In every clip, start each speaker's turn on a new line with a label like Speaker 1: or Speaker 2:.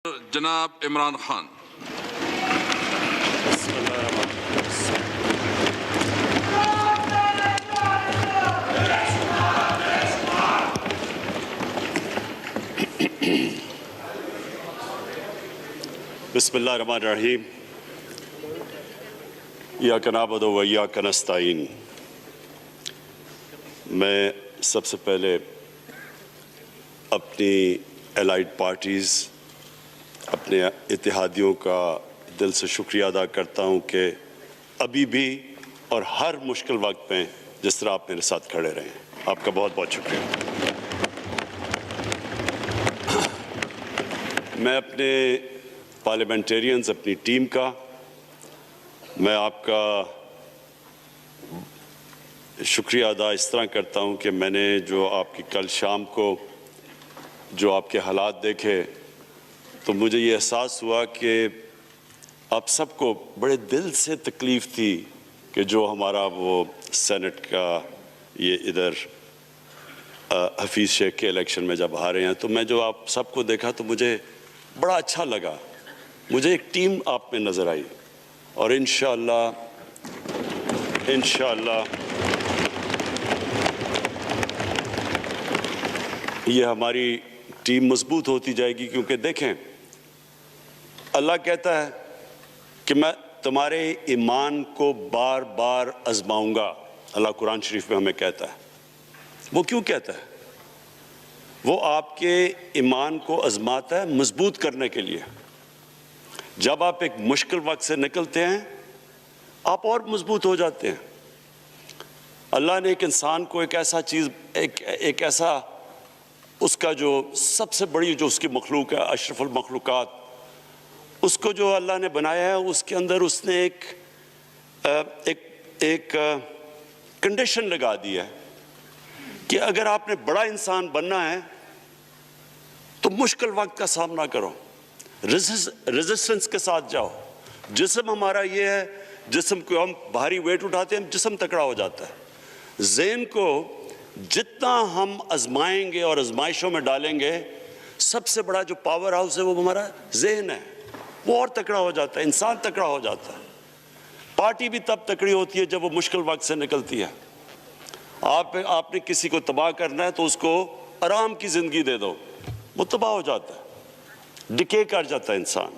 Speaker 1: जनाब इमरान खान।
Speaker 2: बिस्मिल्लाहिर्रहमानिर्रहीम। इय्याका नअबुदु व इय्याका नस्तईन। मैं सबसे पहले अपनी एलाइड पार्टीज़, अपने इत्तेहादियों का दिल से शुक्रिया अदा करता हूं कि अभी भी और हर मुश्किल वक्त में जिस तरह आप मेरे साथ खड़े रहे हैं, आपका बहुत बहुत शुक्रिया। मैं अपने पार्लियामेंटेरियंस, अपनी टीम का, मैं आपका शुक्रिया अदा इस तरह करता हूं कि मैंने जो आपकी कल शाम को जो आपके हालात देखे तो मुझे ये एहसास हुआ कि आप सबको बड़े दिल से तकलीफ़ थी कि जो हमारा वो सेनेट का ये इधर हफीज़ शेख के इलेक्शन में जब हारे हैं, तो मैं जो आप सबको देखा तो मुझे बड़ा अच्छा लगा। मुझे एक टीम आप में नज़र आई और इंशाअल्लाह ये हमारी टीम मजबूत होती जाएगी, क्योंकि देखें अल्लाह कहता है कि मैं तुम्हारे ईमान को बार बार आजमाऊंगा। अल्लाह कुरान शरीफ में हमें कहता है। वो क्यों कहता है? वो आपके ईमान को आजमाता है मजबूत करने के लिए। जब आप एक मुश्किल वक्त से निकलते हैं आप और मजबूत हो जाते हैं। अल्लाह ने एक इंसान को एक ऐसा चीज़, एक ऐसा उसका जो सबसे बड़ी जो उसकी मखलूक है, अशरफुल मखलूकात, उसको जो अल्लाह ने बनाया है, उसके अंदर उसने एक कंडीशन लगा दी है कि अगर आपने बड़ा इंसान बनना है तो मुश्किल वक्त का सामना करो, रेजिस्टेंस के साथ जाओ। जिस्म हमारा ये है, जिस्म को हम भारी वेट उठाते हैं, जिस्म तकड़ा हो जाता है। ज़हन को जितना हम आजमाएंगे और आजमाइशों में डालेंगे, सबसे बड़ा जो पावर हाउस है वो हमारा ज़हन है, वो और तकड़ा हो जाता है, इंसान तकड़ा हो जाता है। पार्टी भी तब तकड़ी होती है जब वो मुश्किल वक्त से निकलती है। आपने किसी को तबाह करना है तो उसको आराम की ज़िंदगी दे दो, वो तबाह हो जाता है, डिके कर जाता है इंसान।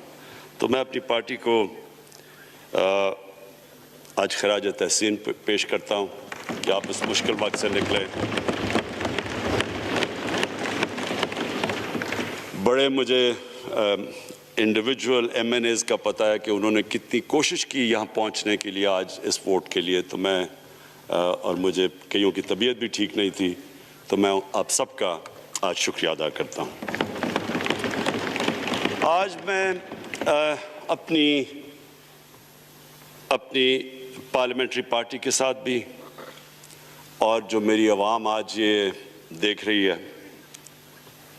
Speaker 2: तो मैं अपनी पार्टी को आज खराज तहसीन पेश करता हूँ कि आप इस मुश्किल वक्त से निकले। बड़े मुझे इंडिविजुअल MNAs का पता है कि उन्होंने कितनी कोशिश की यहाँ पहुँचने के लिए, आज इस वोट के लिए। तो मैं और मुझे कईयों की तबीयत भी ठीक नहीं थी, तो मैं आप सबका आज शुक्रिया अदा करता हूँ। आज मैं अपनी पार्लियामेंट्री पार्टी के साथ भी, और जो मेरी आवाम आज ये देख रही है,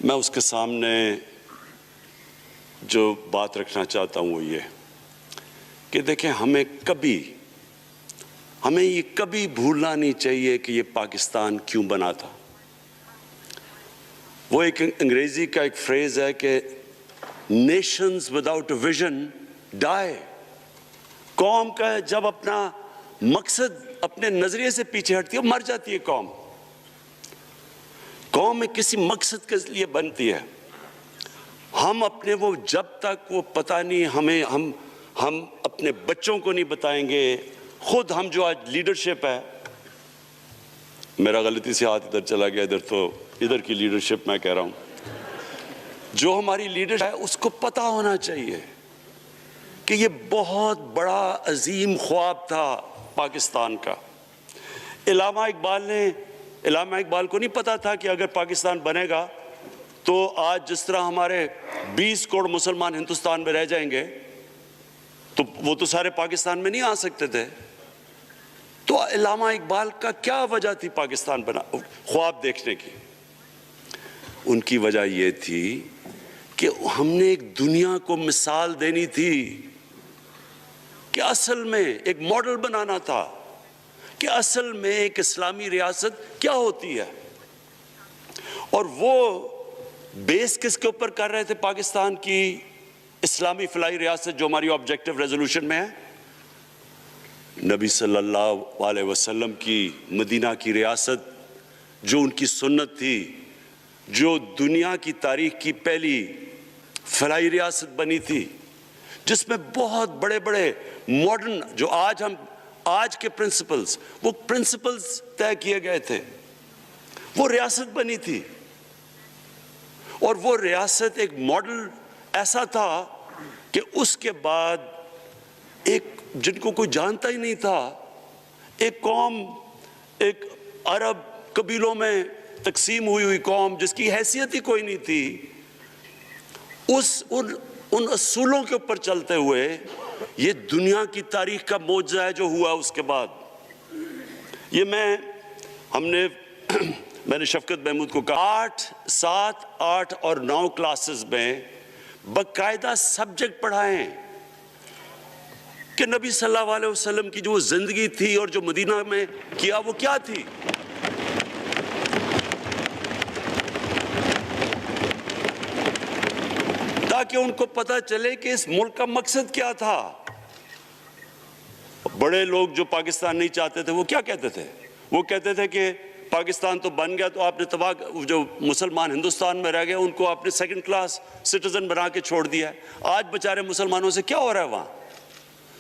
Speaker 2: मैं उसके सामने जो बात रखना चाहता हूँ वो ये कि देखें, हमें ये कभी भूलना नहीं चाहिए कि ये पाकिस्तान क्यों बना था। वो एक अंग्रेजी का एक फ्रेज है कि nations without a vision die. कौम का जब अपना मकसद अपने नजरिए से पीछे हटती है, मर जाती है कौम। कौम में किसी मकसद के लिए बनती है। हम अपने वो जब तक वो पता नहीं हमें हम अपने बच्चों को नहीं बताएंगे, खुद हम जो आज लीडरशिप है, मेरा गलती से हाथ इधर चला गया, इधर की लीडरशिप मैं कह रहा हूं, जो हमारी लीडरशिप है उसको पता होना चाहिए कि ये बहुत बड़ा अजीम ख्वाब था पाकिस्तान का। इलामा इकबाल को नहीं पता था कि अगर पाकिस्तान बनेगा तो आज जिस तरह हमारे 20 करोड़ मुसलमान हिंदुस्तान में रह जाएंगे, तो वो तो सारे पाकिस्तान में नहीं आ सकते थे। तो इलामा इकबाल का क्या वजह थी पाकिस्तान बना ख्वाब देखने की? उनकी वजह ये थी कि हमने एक दुनिया को मिसाल देनी थी, कि असल में एक मॉडल बनाना था कि असल में एक इस्लामी रियासत क्या होती है। और वो बेस किसके ऊपर कर रहे थे पाकिस्तान की इस्लामी फलाई रियासत जो हमारी ऑब्जेक्टिव रेजोल्यूशन में है, नबी सल्लल्लाहु अलैहि वसल्लम की मदीना की रियासत जो उनकी सुन्नत थी, जो दुनिया की तारीख की पहली फलाई रियासत बनी थी, जिसमें बहुत बड़े बड़े मॉडर्न जो आज के प्रिंसिपल्स, वो प्रिंसिपल्स तय किए गए थे, वो रियासत बनी थी। और वो रियासत एक मॉडल ऐसा था कि उसके बाद एक जिनको कोई जानता ही नहीं था, एक कौम, एक अरब कबीलों में तकसीम हुई कौम जिसकी हैसियत ही कोई नहीं थी, उन असूलों के ऊपर चलते हुए ये दुनिया की तारीख का मौजज़ा है जो हुआ उसके बाद। ये मैंने शफकत महमूद को कहा 8, 7, 8 और 9 क्लासेस में बाकायदा सब्जेक्ट पढ़ाएं कि नबी सल्लल्लाहु अलैहि वसल्लम की जो जिंदगी थी और जो मदीना में किया वो क्या थी। ताकि उनको पता चले कि इस मुल्क का मकसद क्या था। बड़े लोग जो पाकिस्तान नहीं चाहते थे वो क्या कहते थे? वो कहते थे कि पाकिस्तान तो बन गया तो आपने तबाह, जो मुसलमान हिंदुस्तान में रह गए उनको आपने सेकंड क्लास सिटीजन बना के छोड़ दिया है। आज बेचारे मुसलमानों से क्या हो रहा है वहाँ?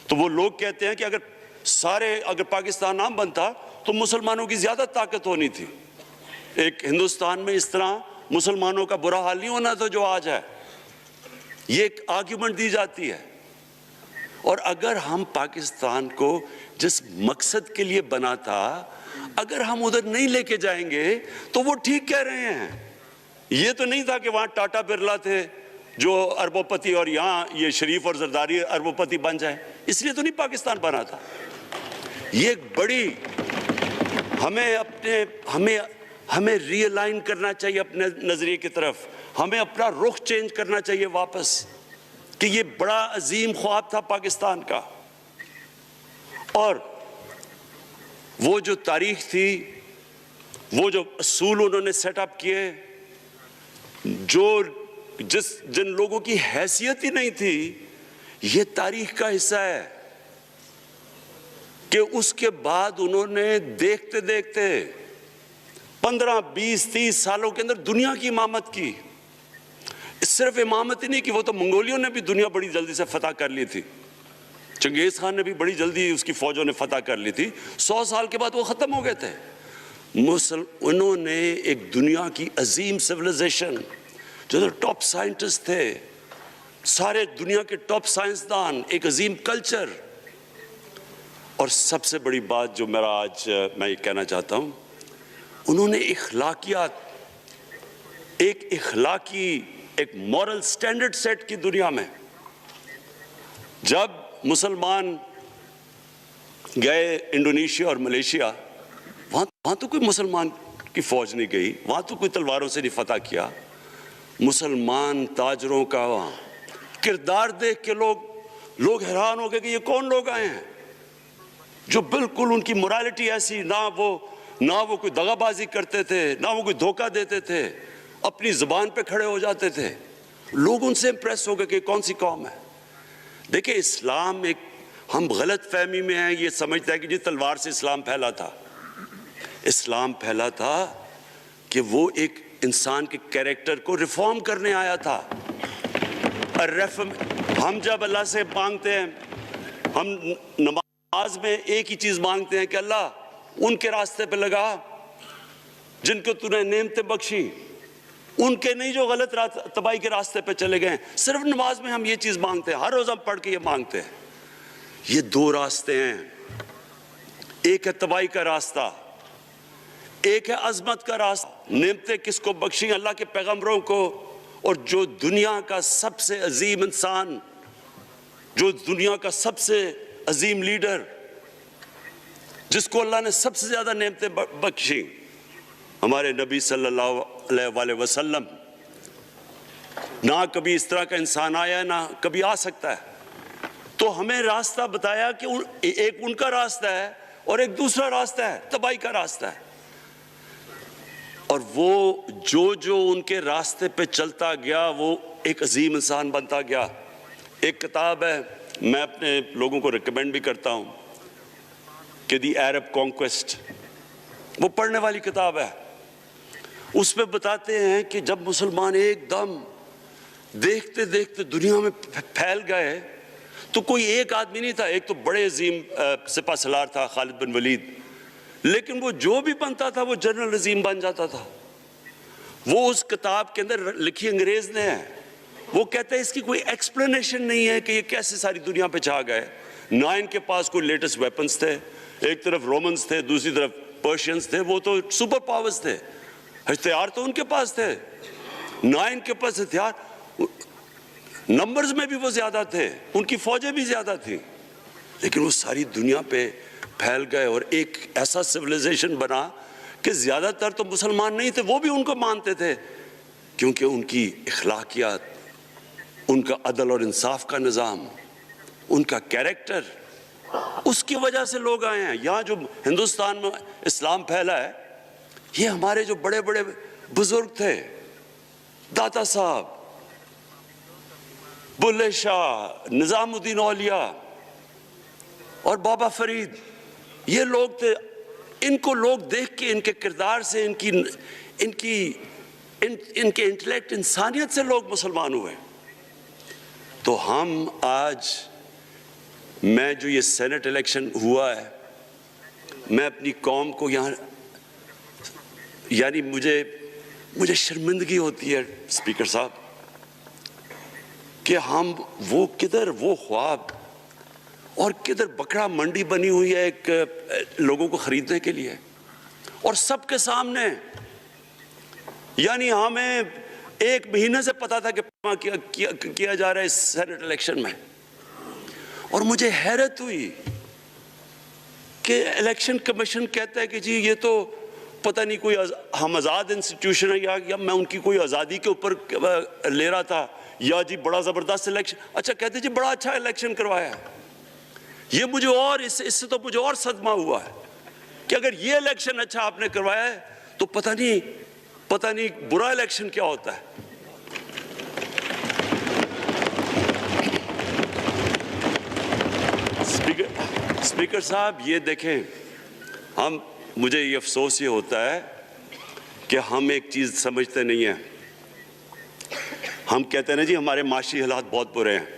Speaker 2: तो वो लोग कहते हैं कि अगर पाकिस्तान ना बनता तो मुसलमानों की ज़्यादा ताकत होनी थी। एक हिंदुस्तान में इस तरह मुसलमानों का बुरा हाल नहीं होना था जो आज है। ये एक आर्ग्यूमेंट दी जाती है। और अगर हम पाकिस्तान को जिस मकसद के लिए बना था, अगर हम उधर नहीं लेके जाएंगे तो वो ठीक कह रहे हैं। ये तो नहीं था कि वहाँ टाटा बिरला थे जो अरबोपति और यहाँ ये शरीफ और जरदारी अरबोपति बन जाए, इसलिए तो नहीं पाकिस्तान बना था। ये एक बड़ी हमें रियलाइन करना चाहिए अपने नज़रिए की तरफ। हमें अपना रुख चेंज करना चाहिए वापस कि ये बड़ा अजीम ख्वाब था पाकिस्तान का। और वो जो तारीख थी, वो जो असूल उन्होंने सेटअप किए, जिन लोगों की हैसियत ही नहीं थी, ये तारीख का हिस्सा है कि उसके बाद उन्होंने देखते देखते 15, 20, 30 सालों के अंदर दुनिया की इमामत की। सिर्फ इमामत ही नहीं कि वो तो मंगोलियों ने भी दुनिया बड़ी जल्दी से फतह कर ली थी, चंगेज़ खान ने भी बड़ी जल्दी उसकी फौजों ने फतह कर ली थी। 100 साल के बाद वो ख़त्म हो गए थे। उन्होंने एक दुनिया की अजीम सिविलाइजेशन, जो टॉप साइंटिस्ट थे, सारे दुनिया के टॉप साइंसदान, एक अजीम कल्चर। और सबसे बड़ी बात जो मैं ये कहना चाहता हूँ, उन्होंने एक मॉरल स्टैंडर्ड सेट की दुनिया में। जब मुसलमान गए इंडोनेशिया और मलेशिया, वहाँ तो कोई मुसलमान की फौज नहीं गई, वहाँ तो कोई तलवारों से नहीं फतह किया। मुसलमान ताजरों का वहाँ किरदार देख के लोग हैरान हो गए कि ये कौन लोग आए हैं जो बिल्कुल उनकी मोरालिटी ऐसी, ना वो कोई दगाबाजी करते थे, ना वो कोई धोखा देते थे, अपनी ज़ुबान पे खड़े हो जाते थे। लोग उनसे इम्प्रेस हो गए कि कौन सी कौम है। देखिए, इस्लाम हम गलत फहमी में हैं, ये समझते हैं कि जी तलवार से इस्लाम फैला था। इस्लाम फैला था कि वो एक इंसान के कैरेक्टर को रिफॉर्म करने आया था। हम जब अल्लाह से मांगते हैं, हम नमाज में एक ही चीज़ मांगते हैं कि अल्लाह उनके रास्ते पे लगा जिनको तूने नेमतें बख्शी, उनके नहीं जो गलत तबाही के रास्ते पे चले गए। सिर्फ नमाज में हम ये चीज़ मांगते हैं, हर रोज़ हम पढ़ के ये मांगते हैं। ये 2 रास्ते हैं, एक है तबाही का रास्ता, एक है अजमत का रास्ता। नेमतें किसको बख्शी? अल्लाह के पैगंबरों को। और जो दुनिया का सबसे अजीम इंसान, जो दुनिया का सबसे अजीम लीडर, जिसको अल्लाह ने सबसे ज़्यादा नेमतें बख्शी, हमारे नबी सल्लल्लाहु अलैहि वसल्लम। ना कभी इस तरह का इंसान आया, ना कभी आ सकता है। तो हमें रास्ता बताया कि एक उनका रास्ता है और एक दूसरा रास्ता है, तबाही का रास्ता है। और वो जो उनके रास्ते पे चलता गया, वो एक अजीम इंसान बनता गया। एक किताब है, मैं अपने लोगों को रिकमेंड भी करता हूं कि दी अरब कॉन्क्वेस्ट, वो पढ़ने वाली किताब है। उसमें बताते हैं कि जब मुसलमान एकदम देखते देखते दुनिया में फैल गए तो कोई एक आदमी नहीं था। एक तो बड़े अजीम सिपा सलार था खालिद बिन वलीद, लेकिन वो जो भी बनता था वो जनरल अजीम बन जाता था। वो उस किताब के अंदर लिखी अंग्रेज ने है। वो कहते हैं इसकी कोई एक्सप्लेनेशन नहीं है कि ये कैसे सारी दुनिया पे छा गए। ना इनके पास कोई लेटेस्ट वेपन्स थे, एक तरफ रोमन्स थे, दूसरी तरफ पर्शियंस थे, वो तो सुपर पावर्स थे, हथियार तो उनके पास थे। ना इनके पास हथियार, नंबर्स में भी वो ज्यादा थे, उनकी फौजें भी ज्यादा थी, लेकिन वो सारी दुनिया पे फैल गए और एक ऐसा सिविलाइजेशन बना कि ज्यादातर तो मुसलमान नहीं थे, वो भी उनको मानते थे, क्योंकि उनकी इखलाकियात, उनका अदल और इंसाफ का निज़ाम, उनका कैरेक्टर, उसकी वजह से लोग आए हैं। यहाँ जो हिंदुस्तान में इस्लाम फैला है, ये हमारे जो बड़े बड़े बुजुर्ग थे, दाता साहब, बुल्ले शाह, निज़ामुद्दीन औलिया और बाबा फरीद, ये लोग थे। इनको लोग देख के, इनके किरदार से, इनके इंटेलेक्ट, इंसानियत से लोग मुसलमान हुए। तो हम आज, मैं जो ये सेनेट इलेक्शन हुआ है, मैं अपनी कौम को यहाँ, यानी मुझे शर्मिंदगी होती है स्पीकर साहब कि हम वो किधर वो ख्वाब और किधर बकरा मंडी बनी हुई है एक लोगों को खरीदने के लिए, और सबके सामने। यानी हमें एक महीने से पता था कि किया जा रहा है इस सेनेट इलेक्शन में, और मुझे हैरत हुई कि इलेक्शन कमीशन कहता है कि जी ये तो पता नहीं कोई हम आज़ाद इंस्टीट्यूशन है, या मैं उनकी कोई आज़ादी के ऊपर ले रहा था, या जी बड़ा ज़बरदस्त इलेक्शन। अच्छा, कहते जी बड़ा अच्छा इलेक्शन करवाया है। ये मुझे और इससे तो मुझे और सदमा हुआ है कि अगर ये इलेक्शन अच्छा आपने करवाया है तो पता नहीं बुरा इलेक्शन क्या होता है। स्पीकर साहब, ये देखें, मुझे ये अफसोस ये होता है कि हम एक चीज़ समझते नहीं हैं। हम कहते हैं ना जी हमारे माशी हालात बहुत बुरे हैं।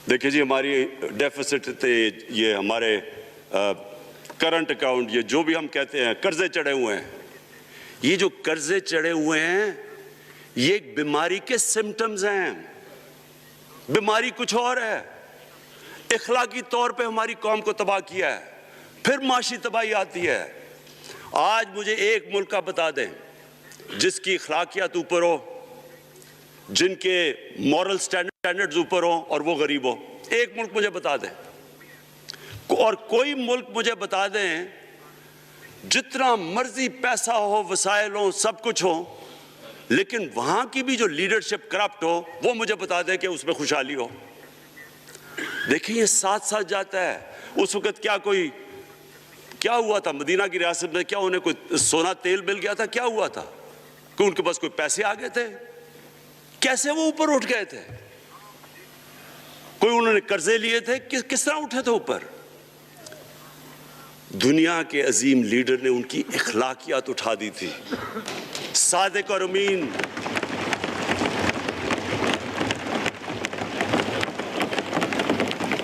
Speaker 2: देखिए जी, हमारी डेफिसिट थे, ये हमारे करंट अकाउंट, ये जो भी हम कहते हैं, कर्जे चढ़े हुए हैं। ये जो कर्जे चढ़े हुए हैं, ये एक बीमारी के सिम्टम्स हैं। बीमारी कुछ और है। इखलाकी तौर पे हमारी कौम को तबाह किया है, फिर माशी तबाही आती है। आज मुझे एक मुल्क का बता दें जिसकी इखलाकियात ऊपर हो, जिनके मॉरल स्टैंडर्ड्स ऊपर हो और वो गरीब हो। एक मुल्क मुझे बता दें, और कोई मुल्क मुझे बता दें जितना मर्जी पैसा हो, वसाइल हो, सब कुछ हो, लेकिन वहां की भी जो लीडरशिप करप्ट हो, वो मुझे बता दें कि उसमें खुशहाली हो। देखिए, ये साथ साथ जाता है। उस वक्त क्या हुआ था मदीना की रियासत में? क्या उन्हें कोई सोना तेल मिल गया था? क्या हुआ था कि उनके पास कोई पैसे आ गए थे? कैसे वो ऊपर उठ गए थे? कोई उन्होंने कर्जे लिए थे? किस तरह उठे थे ऊपर? दुनिया के अजीम लीडर ने उनकी इखलाकियात उठा दी थी। सादिक और अमीन,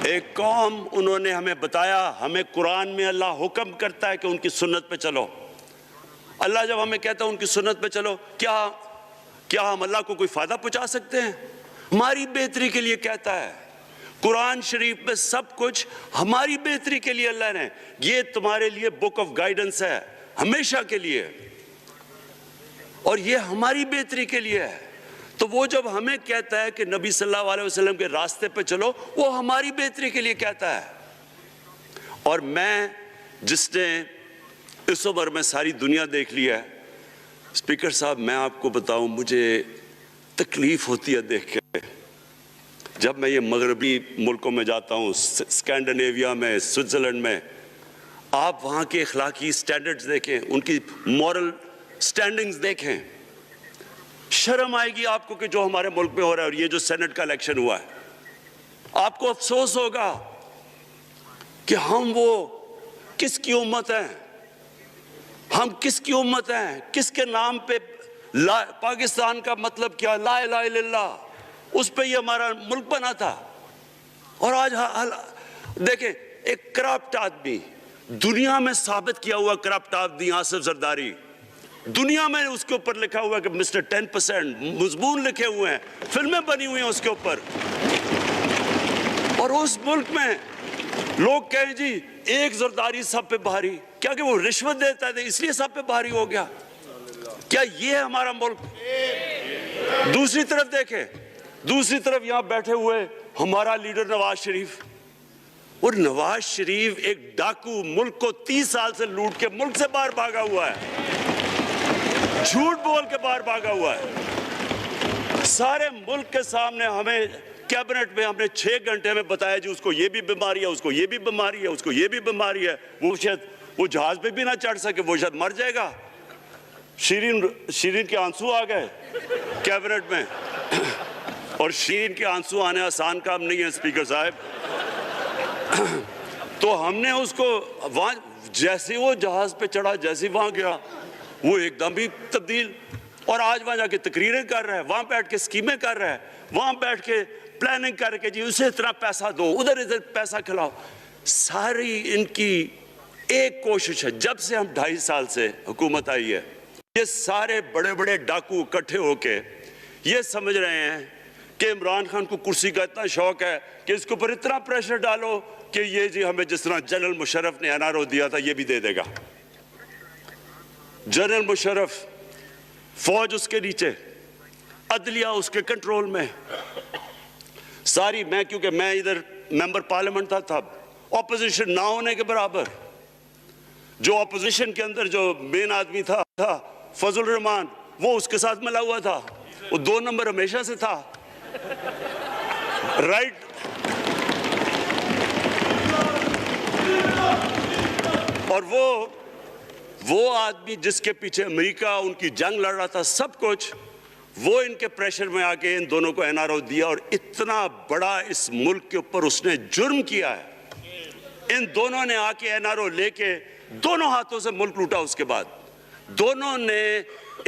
Speaker 2: एक कौम, उन्होंने हमें बताया, हमें कुरान में अल्लाह हुक्म करता है कि उनकी सुन्नत पे चलो। अल्लाह जब हमें कहता है उनकी सुन्नत पे चलो, क्या हम अल्लाह को कोई फायदा पहुंचा सकते हैं? हमारी बेहतरी के लिए कहता है। कुरान शरीफ में सब कुछ हमारी बेहतरी के लिए अल्लाह ने, ये तुम्हारे लिए बुक ऑफ गाइडेंस है हमेशा के लिए, और ये हमारी बेहतरी के लिए है। तो वो जब हमें कहता है कि नबी सल्लल्लाहु अलैहि वसल्लम के रास्ते पे चलो, वो हमारी बेहतरी के लिए कहता है। और मैं, जिसने इस उम्र में सारी दुनिया देख लिया है, स्पीकर साहब, मैं आपको बताऊं, मुझे तकलीफ होती है देख के। जब मैं ये मगरबी मुल्कों में जाता हूँ, स्कैंडिनेविया में, स्विट्ज़रलैंड में, आप वहाँ के अखलाकी स्टैंडर्ड्स देखें, उनकी मॉरल स्टैंडिंग्स देखें, शर्म आएगी आपको कि जो हमारे मुल्क में हो रहा है। और ये जो सेनेट का इलेक्शन हुआ है, आपको अफसोस होगा कि हम वो किसकी उम्मत हैं, हम किसकी उम्मत हैं, किसके नाम पे पाकिस्तान का मतलब क्या, ला इलाहा इल्लल्लाह, उस पे ये हमारा मुल्क बना था। और आज देखें, एक करप्ट आदमी, दुनिया में साबित किया हुआ करप्ट आदमी आसिफ जरदारी, दुनिया में उसके ऊपर लिखा हुआ है कि मिस्टर 10%, मजमून लिखे हुए हैं, फिल्में बनी हुई हैं उसके ऊपर। और उस मुल्क में लोग कहें जी एक जरदारी सब पे भारी, क्या कि वो रिश्वत देता है इसलिए सब पे भारी हो गया? क्या ये है हमारा मुल्क? दूसरी तरफ देखें, दूसरी तरफ यहां बैठे हुए हमारा लीडर नवाज शरीफ, और नवाज शरीफ एक डाकू, मुल्क को 30 साल से लूट के मुल्क से बाहर भागा हुआ है, झूठ बोल के बाहर भागा हुआ है। सारे मुल्क के सामने हमें कैबिनेट में हमने 6 घंटे में बताया जी उसको ये भी बीमारी है, उसको ये भी बीमारी है, उसको ये भी बीमारी है, वो शायद वो जहाज पे भी ना चढ़ सके, वो शायद मर जाएगा। शीरीन के आंसू आ गए कैबिनेट में, और शीरीन के आंसू आने आसान काम नहीं है स्पीकर साहब। तो हमने उसको वहां, जैसे वो जहाज पे चढ़ा, जैसे वहां गया, वो एकदम ही तब्दील, और आज वहां जाके तकरीरें कर रहा है, वहां बैठ के स्कीमें कर रहा है, वहां बैठ के प्लानिंग करके जी उसे इतना पैसा दो, उधर इधर पैसा खिलाओ। सारी इनकी एक कोशिश है, जब से हम 2.5 साल से हुकूमत आई है, ये सारे बड़े बड़े डाकू इकट्ठे होके ये समझ रहे हैं कि इमरान खान को कुर्सी का इतना शौक है कि इसके ऊपर इतना प्रेशर डालो कि ये जी हमें जिस तरह जनरल मुशर्रफ ने एनआरओ दिया था ये भी दे देगा। जनरल मुशर्रफ, फौज उसके नीचे, अदलिया उसके कंट्रोल में सारी। मैं, क्योंकि मैं इधर मेंबर पार्लियामेंट था तब, ऑपोजिशन ना होने के बराबर, जो ऑपोजिशन के अंदर जो मेन आदमी था फजल रहमान, वो उसके साथ मिला हुआ था, वो 2 नंबर हमेशा से था, राइट। और वो आदमी जिसके पीछे अमेरिका उनकी जंग लड़ रहा था, सब कुछ, वो इनके प्रेशर में आके इन दोनों को एनआरओ दिया, और इतना बड़ा इस मुल्क के ऊपर उसने जुर्म किया है। इन दोनों ने आके एनआरओ लेके दोनों हाथों से मुल्क लूटा। उसके बाद दोनों ने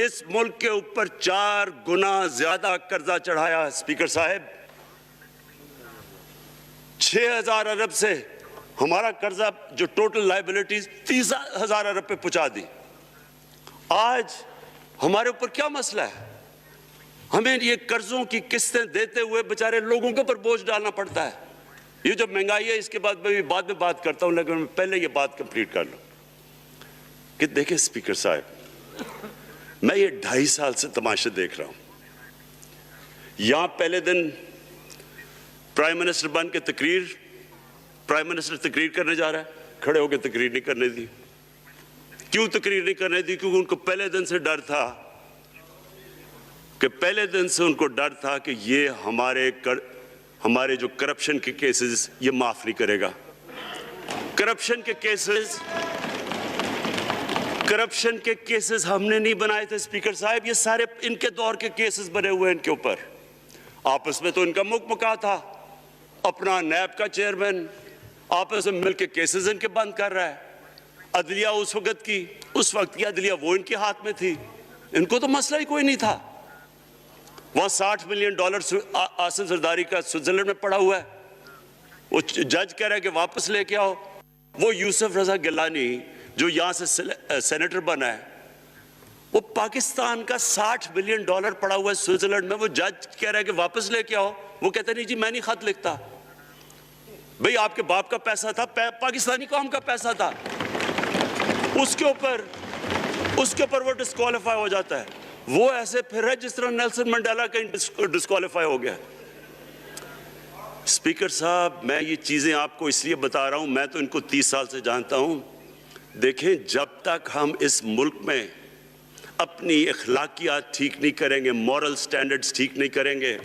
Speaker 2: इस मुल्क के ऊपर 4 गुना ज्यादा कर्जा चढ़ाया। स्पीकर साहब, 6,000 अरब से हमारा कर्जा जो टोटल लायबिलिटीज 30,000 अरब पे पहुंचा दी। आज हमारे ऊपर क्या मसला है? हमें ये कर्जों की किस्तें देते हुए बेचारे लोगों के ऊपर बोझ डालना पड़ता है। ये जो महंगाई है इसके बाद मैं बाद में बात करता हूं, लेकिन मैं पहले ये बात कंप्लीट कर लूं कि देखें स्पीकर साहब, मैं ये 2.5 साल से तमाशे देख रहा हूं। यहां पहले दिन प्राइम मिनिस्टर बन के प्राइम मिनिस्टर तकरीर करने जा रहा है, खड़े होकर तकरीर नहीं करने दी। क्यों तकरीर नहीं करने दी? क्योंकि उनको पहले दिन से डर था कि ये हमारे जो करप्शन के केसेस ये माफ नहीं करेगा। करप्शन के केसेस हमने नहीं बनाए थे स्पीकर साहब, ये सारे इनके दौर के केसेस बने हुए हैं इनके ऊपर। आपस में तो इनका मुक्का था, अपना नैब का चेयरमैन आपस में मिलकर केसेस इनके बंद कर रहा है। अदलिया उस वक्त की अदलिया वो इनके हाथ में थी, इनको तो मसला ही कोई नहीं था। वहां $60 मिलियन आसिफ जरदारी का स्विट्जरलैंड में पड़ा हुआ है, वो जज कह रहा है कि वापस लेके आओ। वो यूसुफ रजा गिलानी जो यहां से सेनेटर बना है, वो पाकिस्तान का $60 मिलियन पड़ा हुआ है स्विट्जरलैंड में, वो जज कह रहा है कि वापस लेके आओ। वो कहता नहीं जी मैं नहीं खत लिखता। भाई आपके बाप का पैसा था, पाकिस्तानी कौम का पैसा था, उसके ऊपर वो डिस्क्वालीफाई हो जाता है। वो ऐसे फिर है जिस तरह नेल्सन मंडेला का डिस्क्वालीफाई हो गया। स्पीकर साहब, मैं ये चीजें आपको इसलिए बता रहा हूं, मैं तो इनको 30 साल से जानता हूं। देखें, जब तक हम इस मुल्क में अपनी अखलाकियात ठीक नहीं करेंगे, मॉरल स्टैंडर्ड्स ठीक नहीं करेंगे,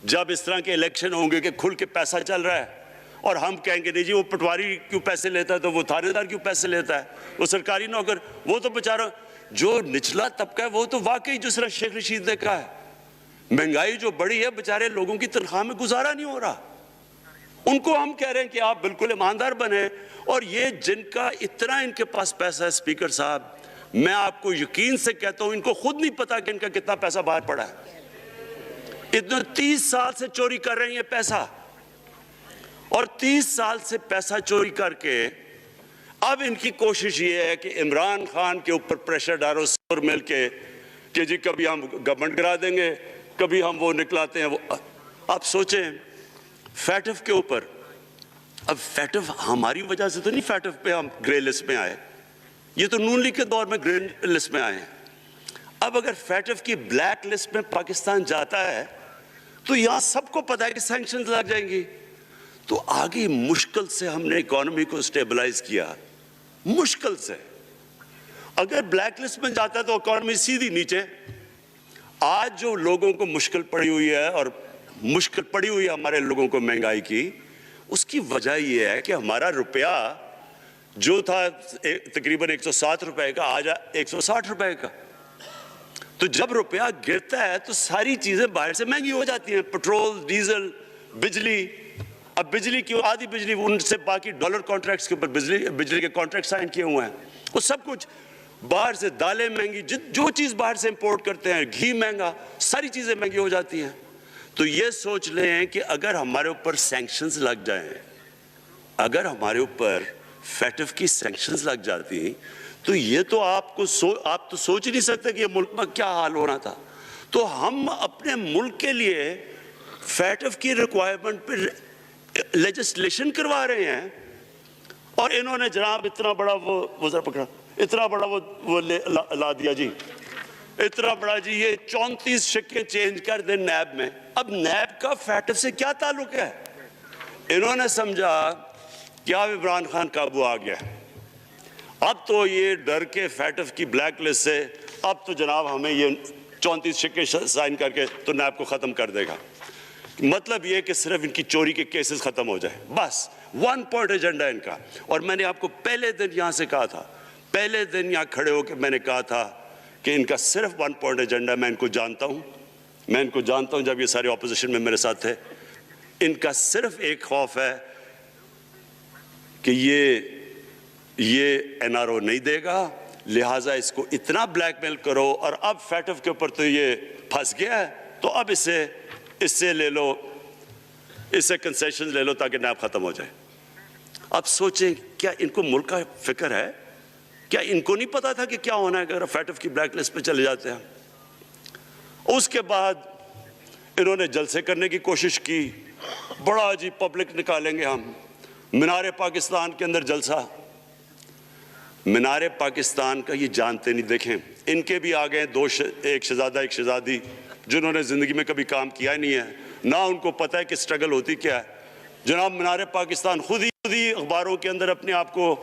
Speaker 2: जब इस तरह के इलेक्शन होंगे कि खुल के पैसा चल रहा है और हम कहेंगे नहीं जी वो पटवारी क्यों पैसे लेता है, तो वो थानेदार क्यों पैसे लेता है, वो सरकारी नौकर, वो तो बेचारा जो निचला तबका है वो तो वाकई जिस तरह शेख रशीद ने कहा है, महंगाई जो बड़ी है बेचारे लोगों की तनख्वाह में गुजारा नहीं हो रहा। उनको हम कह रहे हैं कि आप बिल्कुल ईमानदार बने। और ये जिनका इतना इनके पास पैसा है स्पीकर साहब, मैं आपको यकीन से कहता हूं इनको खुद नहीं पता कि इनका कितना पैसा बाहर पड़ा है। इतने 30 साल से चोरी कर रहे हैं ये पैसा, और 30 साल से पैसा चोरी करके अब इनकी कोशिश ये है कि इमरान खान के ऊपर प्रेशर डालो और मिल के कि जी कभी हम गवर्नमेंट गिरा देंगे, कभी हम वो निकलाते हैं वो। आप सोचें फैटफ के ऊपर, अब फैटफ हमारी वजह से तो नहीं फैटफ पे हम ग्रे लिस्ट में आए, ये तो नून लीग के दौर में ग्रे लिस्ट में आए हैं। अब अगर फैटफ की ब्लैक लिस्ट में पाकिस्तान जाता है तो यहां सबको पता है कि सैंक्शंस लग जाएंगी। तो आगे मुश्किल से हमने इकोनॉमी को स्टेबलाइज किया, मुश्किल से। अगर ब्लैक लिस्ट में जाता है तो इकोनॉमी सीधी नीचे। आज जो लोगों को मुश्किल पड़ी हुई है, और मुश्किल पड़ी हुई है हमारे लोगों को महंगाई की, उसकी वजह यह है कि हमारा रुपया जो था तकरीबन 107 रुपए का, आज 160 रुपए का। तो जब रुपया गिरता है तो सारी चीजें बाहर से महंगी हो जाती हैं, पेट्रोल, डीजल, बिजली। अब बिजली की आधी बिजली उनसे बाकी डॉलर कॉन्ट्रैक्ट्स के ऊपर बिजली के कॉन्ट्रैक्ट साइन किए हुए हैं, वो सब कुछ बाहर से। दालें महंगी, जो चीज़ बाहर से इंपोर्ट करते हैं, घी महंगा, सारी चीज़ें महंगी हो जाती हैं। तो ये सोच लें कि अगर हमारे ऊपर सैंक्शंस लग जाएं, अगर हमारे ऊपर फैटफ की सैंक्शंस लग जाती तो ये तो आप तो सोच ही नहीं सकते कि ये मुल्क में क्या हाल होना था। तो हम अपने मुल्क के लिए फैटफ की रिक्वायरमेंट पर लेजिस्लेशन करवा रहे हैं, और इन्होंने जनाब इतना बड़ा वो जरा पकड़ा, इतना बड़ा वो ला दिया जी, इतना बड़ा जी, ये 34 शिक्के चेंज कर दे नैब में। अब नैब का फैटफ से क्या ताल्लुक है? इन्होंने समझा कि अब इमरान खान काबू आ गया, अब तो ये डर के फैटफ की ब्लैक लिस्ट से अब तो जनाब हमें ये 34 शिक्के साइन करके तो नैब को ख़त्म कर देगा। मतलब ये कि सिर्फ इनकी चोरी के केसेस ख़त्म हो जाए, बस। वन पॉइंट एजेंडा इनका। और मैंने आपको पहले दिन यहाँ से कहा था, पहले दिन यहाँ खड़े होकर मैंने कहा था कि इनका सिर्फ वन पॉइंट एजेंडा। मैं इनको जानता हूँ, मैं इनको जानता हूँ, जब ये सारे ऑपोजिशन में मेरे साथ थे। इनका सिर्फ एक खौफ है कि ये एनआरओ नहीं देगा, लिहाजा इसको इतना ब्लैकमेल करो। और अब फैटफ के ऊपर तो ये फंस गया है, तो अब इससे ले लो, इससे कंसेशन ले लो ताकि नैब खत्म हो जाए। अब सोचें, क्या इनको मुल्क का फिक्र है? क्या इनको नहीं पता था कि क्या होना है अगर फैटफ की ब्लैक लिस्ट पे चले जाते हैं? उसके बाद इन्होंने जलसे करने की कोशिश की, बड़ा जी पब्लिक निकालेंगे हम, मीनार पाकिस्तान के अंदर जलसा। मीनार पाकिस्तान का ये जानते नहीं। देखें, इनके भी आ गए एक शहजादा एक शहजादी जिन्होंने ज़िंदगी में कभी काम किया ही नहीं है, ना उनको पता है कि स्ट्रगल होती क्या है। जनाब मीनार पाकिस्तान खुद ही अखबारों के अंदर अपने आप को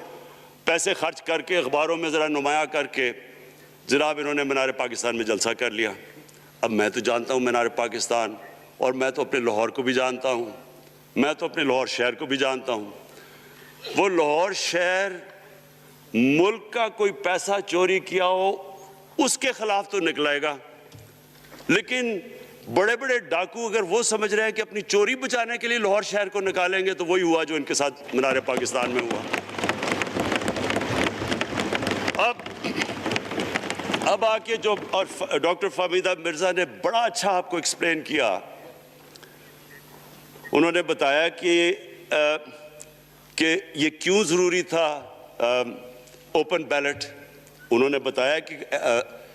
Speaker 2: पैसे खर्च करके, अखबारों में ज़रा नुमाया करके, जनाब इन्होंने मीनार पाकिस्तान में जलसा कर लिया। अब मैं तो जानता हूँ मीनार पाकिस्तान, और मैं तो अपने लाहौर को भी जानता हूँ, मैं तो अपने लाहौर शहर को भी जानता हूँ। वो लाहौर शहर मुल्क का कोई पैसा चोरी किया हो उसके खिलाफ तो निकलेगा, लेकिन बड़े बड़े डाकू अगर वो समझ रहे हैं कि अपनी चोरी बचाने के लिए लाहौर शहर को निकालेंगे, तो वही हुआ जो इनके साथ मीनार पाकिस्तान में हुआ। अब आके जो और डॉक्टर फाहमीदा मिर्जा ने बड़ा अच्छा आपको एक्सप्लेन किया। उन्होंने बताया कि ये क्यों ज़रूरी था ओपन बैलेट। उन्होंने बताया कि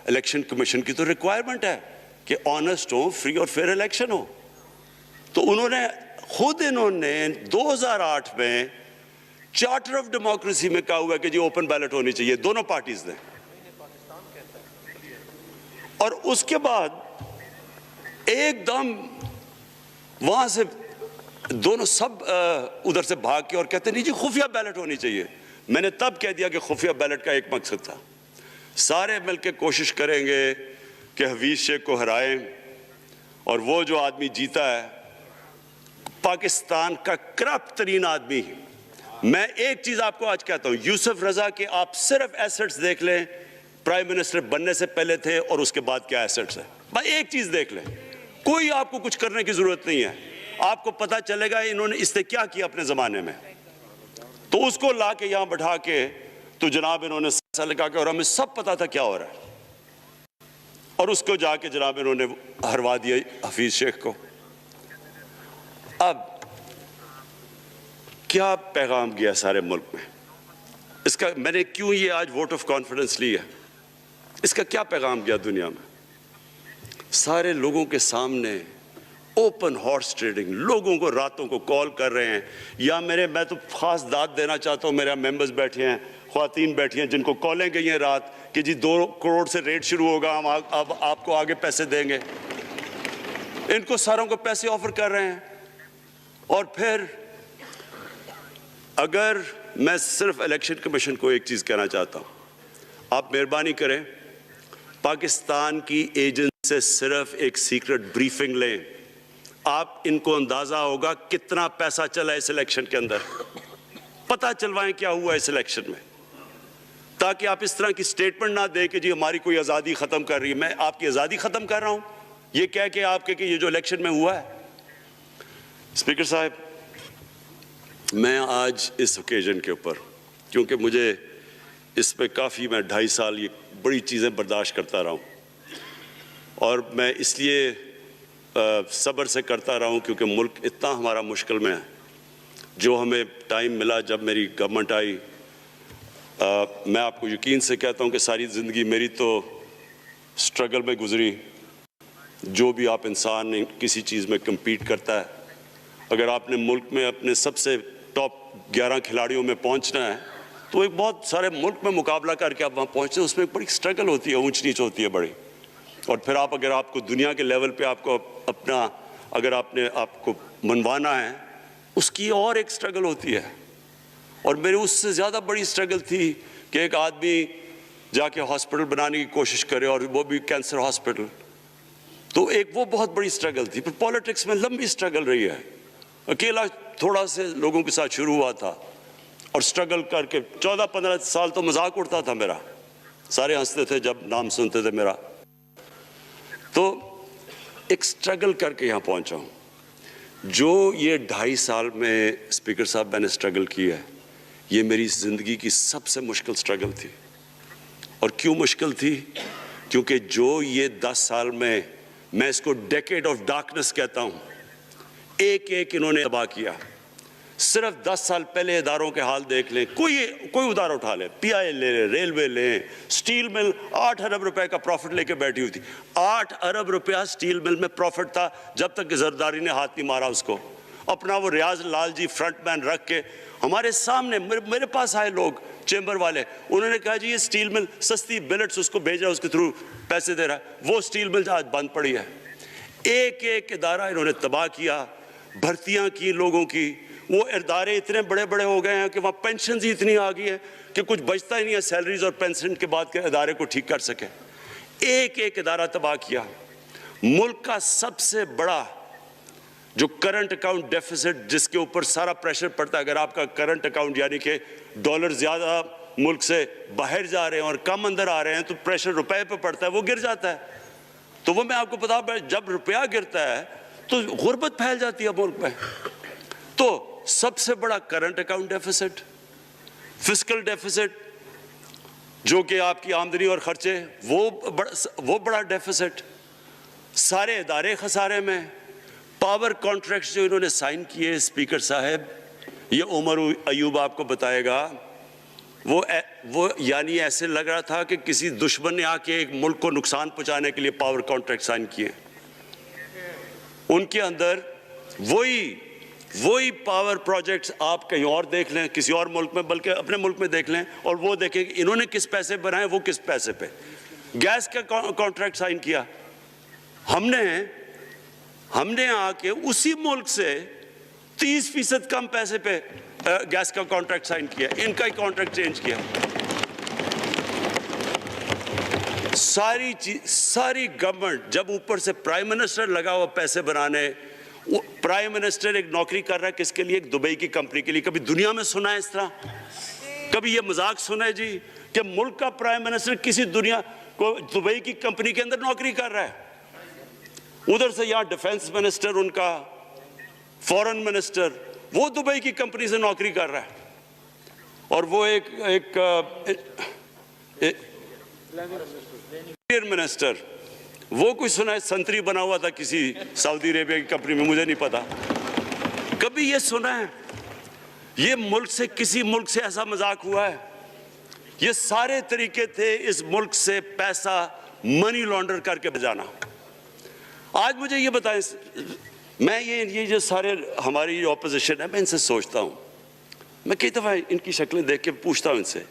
Speaker 2: इलेक्शन कमीशन की तो रिक्वायरमेंट है कि ऑनेस्ट हो, फ्री और फेयर इलेक्शन हो। तो इन्होंने 2008 में चार्टर ऑफ डेमोक्रेसी में कहा हुआ है कि जी ओपन बैलेट होनी चाहिए, दोनों पार्टीज ने। और उसके बाद एकदम वहां से दोनों सब उधर से भाग के और कहते नहीं जी खुफिया बैलेट होनी चाहिए। मैंने तब कह दिया कि खुफिया बैलेट का एक मकसद था, सारे मिलकर कोशिश करेंगे कि हफीज शेख को हराएं, और वो जो आदमी जीता है पाकिस्तान का करप्ट तरीन आदमी। मैं एक चीज आपको आज कहता हूं, यूसुफ रजा के आप सिर्फ एसेट्स देख लें, प्राइम मिनिस्टर बनने से पहले थे और उसके बाद क्या एसेट्स है, भाई एक चीज देख लें, कोई आपको कुछ करने की जरूरत नहीं है। आपको पता चलेगा इन्होंने इसने क्या किया अपने ज़माने में, तो उसको ला के यहाँ बैठा के तो जनाब इन्होंने सा लगा के, और हमें सब पता था क्या हो रहा है, और उसको जाके जनाब इन्होंने हरवा दिया हफीज शेख को। अब क्या पैगाम गया सारे मुल्क में, इसका मैंने क्यों ये आज वोट ऑफ कॉन्फिडेंस ली है, इसका क्या पैगाम गया दुनिया में? सारे लोगों के सामने ओपन हॉर्स ट्रेडिंग, लोगों को रातों को कॉल कर रहे हैं, या मैं तो खास दाद देना चाहता हूँ, मेरे मेंबर्स बैठे हैं, ख्वातीन बैठी हैं जिनको कॉलें गई हैं रात कि जी 2 करोड़ से रेट शुरू होगा, हम अब आपको आगे पैसे देंगे। इनको सारों को पैसे ऑफर कर रहे हैं। और फिर अगर मैं सिर्फ इलेक्शन कमीशन को एक चीज़ कहना चाहता हूँ, आप मेहरबानी करें पाकिस्तान की एजेंसी से सिर्फ एक सीक्रेट ब्रीफिंग लें, आप इनको अंदाज़ा होगा कितना पैसा चला इस इलेक्शन के अंदर, पता चलवाएं क्या हुआ इस इलेक्शन में, ताकि आप इस तरह की स्टेटमेंट ना दें कि जी हमारी कोई आज़ादी ख़त्म कर रही है। मैं आपकी आज़ादी ख़त्म कर रहा हूँ ये कह के आपके कि ये जो इलेक्शन में हुआ है। स्पीकर साहब, मैं आज इस ओकेजन के ऊपर, क्योंकि मुझे इस पे काफ़ी, मैं 2.5 साल ये बड़ी चीज़ें बर्दाश्त करता रहा हूँ, और मैं इसलिए सब्र से करता रहा हूँ क्योंकि मुल्क इतना हमारा मुश्किल में है। जो हमें टाइम मिला जब मेरी गवर्नमेंट आई, मैं आपको यकीन से कहता हूँ कि सारी ज़िंदगी मेरी तो स्ट्रगल में गुजरी। जो भी आप इंसान किसी चीज़ में कम्पीट करता है, अगर आपने मुल्क में अपने सबसे टॉप 11 खिलाड़ियों में पहुँचना है तो एक बहुत सारे मुल्क में मुकाबला करके आप वहाँ पहुँचते हैं, उसमें एक बड़ी स्ट्रगल होती है, ऊंच नीच होती है बड़ी। और फिर अगर आपको दुनिया के लेवल पे आपको अपना, अगर आपने आपको मनवाना है, उसकी और एक स्ट्रगल होती है। और मेरी उससे ज़्यादा बड़ी स्ट्रगल थी कि एक आदमी जाके हॉस्पिटल बनाने की कोशिश करे, और वो भी कैंसर हॉस्पिटल, तो एक वो बहुत बड़ी स्ट्रगल थी। फिर पॉलिटिक्स में लंबी स्ट्रगल रही है, अकेला थोड़ा से लोगों के साथ शुरू हुआ था, और स्ट्रगल करके 14-15 साल तो मजाक उड़ता था मेरा, सारे हंसते थे जब नाम सुनते थे मेरा। तो एक स्ट्रगल करके यहाँ पहुँचा हूँ। जो ये 2.5 साल में स्पीकर साहब मैंने स्ट्रगल की है, ये मेरी ज़िंदगी की सबसे मुश्किल स्ट्रगल थी। और क्यों मुश्किल थी? क्योंकि जो ये 10 साल में, मैं इसको डेकेड ऑफ डार्कनेस कहता हूँ, एक एक इन्होंने तबाह किया। सिर्फ 10 साल पहले इदारों के हाल देख लें, कोई उदाहरण उठा लें, PI ले लें, रेलवे लें, स्टील मिल 8 अरब रुपए का प्रॉफिट लेके बैठी हुई थी। 8 अरब रुपया स्टील मिल में प्रॉफिट था जब तक जरदारी ने हाथ नहीं मारा उसको। अपना वो रियाज लाल जी फ्रंटमैन रख के हमारे सामने, मेरे पास आए लोग चेंबर वाले, उन्होंने कहा जी ये स्टील मिल सस्ती बिलेट्स उसको भेज रहा है, उसके थ्रू पैसे दे रहा है, वो स्टील मिल आज बंद पड़ी है। एक एक इदारा इन्होंने तबाह किया, भर्तियाँ की लोगों की, वो इदारे इतने बड़े बड़े हो गए हैं कि वहाँ पेंशन ही इतनी आ गई है कि कुछ बचता ही नहीं है सैलरीज और पेंशन के बाद के इदारे को ठीक कर सके। एक एक इदारा तबाह किया। मुल्क का सबसे बड़ा जो करंट अकाउंट डेफिसिट, जिसके ऊपर सारा प्रेशर पड़ता है, अगर आपका करंट अकाउंट यानी कि डॉलर ज़्यादा मुल्क से बाहर जा रहे हैं और कम अंदर आ रहे हैं तो प्रेशर रुपए पे पड़ता है, वो गिर जाता है। तो वो मैं आपको बता, जब रुपया गिरता है तो गुर्बत फैल जाती है मुल्क में। तो सबसे बड़ा current account deficit, fiscal deficit जो कि आपकी आमदनी और खर्चे, वो बड़ा डेफिसिट, सारे इदारे खसारे में। पावर कॉन्ट्रैक्ट्स जो इन्होंने साइन किए स्पीकर साहब, ये उमर अयूब आपको बताएगा, वो यानी ऐसे लग रहा था कि किसी दुश्मन ने आके एक मुल्क को नुकसान पहुंचाने के लिए पावर कॉन्ट्रैक्ट साइन किए। उनके अंदर वही पावर प्रोजेक्ट्स आप कहीं और देख लें, किसी और मुल्क में, बल्कि अपने मुल्क में देख लें, और वो देखें कि इन्होंने किस पैसे बनाए, वो किस पैसे पे। गैस का कॉन्ट्रैक्ट साइन किया हमने आके उसी मुल्क से 30% कम पैसे पे गैस का कॉन्ट्रैक्ट साइन किया, इनका ही कॉन्ट्रैक्ट चेंज किया। सारी गवर्नमेंट, जब ऊपर से प्राइम मिनिस्टर लगा हुआ पैसे बनाने, प्राइम मिनिस्टर एक नौकरी कर रहा है किसके लिए? एक दुबई की कंपनी के लिए। कभी दुनिया में सुना है इस तरह? कभी ये मजाक सुना है जी कि मुल्क का प्राइम मिनिस्टर किसी दुनिया को दुबई की कंपनी के अंदर नौकरी कर रहा है? उधर से यहाँ डिफेंस मिनिस्टर उनका फॉरेन मिनिस्टर, वो दुबई की कंपनी से नौकरी कर रहा है, और वो एक मिनिस्टर, वो कुछ सुना है संतरी बना हुआ था किसी सऊदी अरेबिया की कंपनी में, मुझे नहीं पता। कभी ये सुना है ये मुल्क से, किसी मुल्क से ऐसा मजाक हुआ है? ये सारे तरीके थे इस मुल्क से पैसा मनी लॉन्डर करके बजाना। आज मुझे ये बताएं, मैं ये जो सारे हमारी ऑपोजिशन है, मैं इनसे सोचता हूँ, मैं कई दफ़ा इनकी शक्लें देख के पूछता हूँ इनसे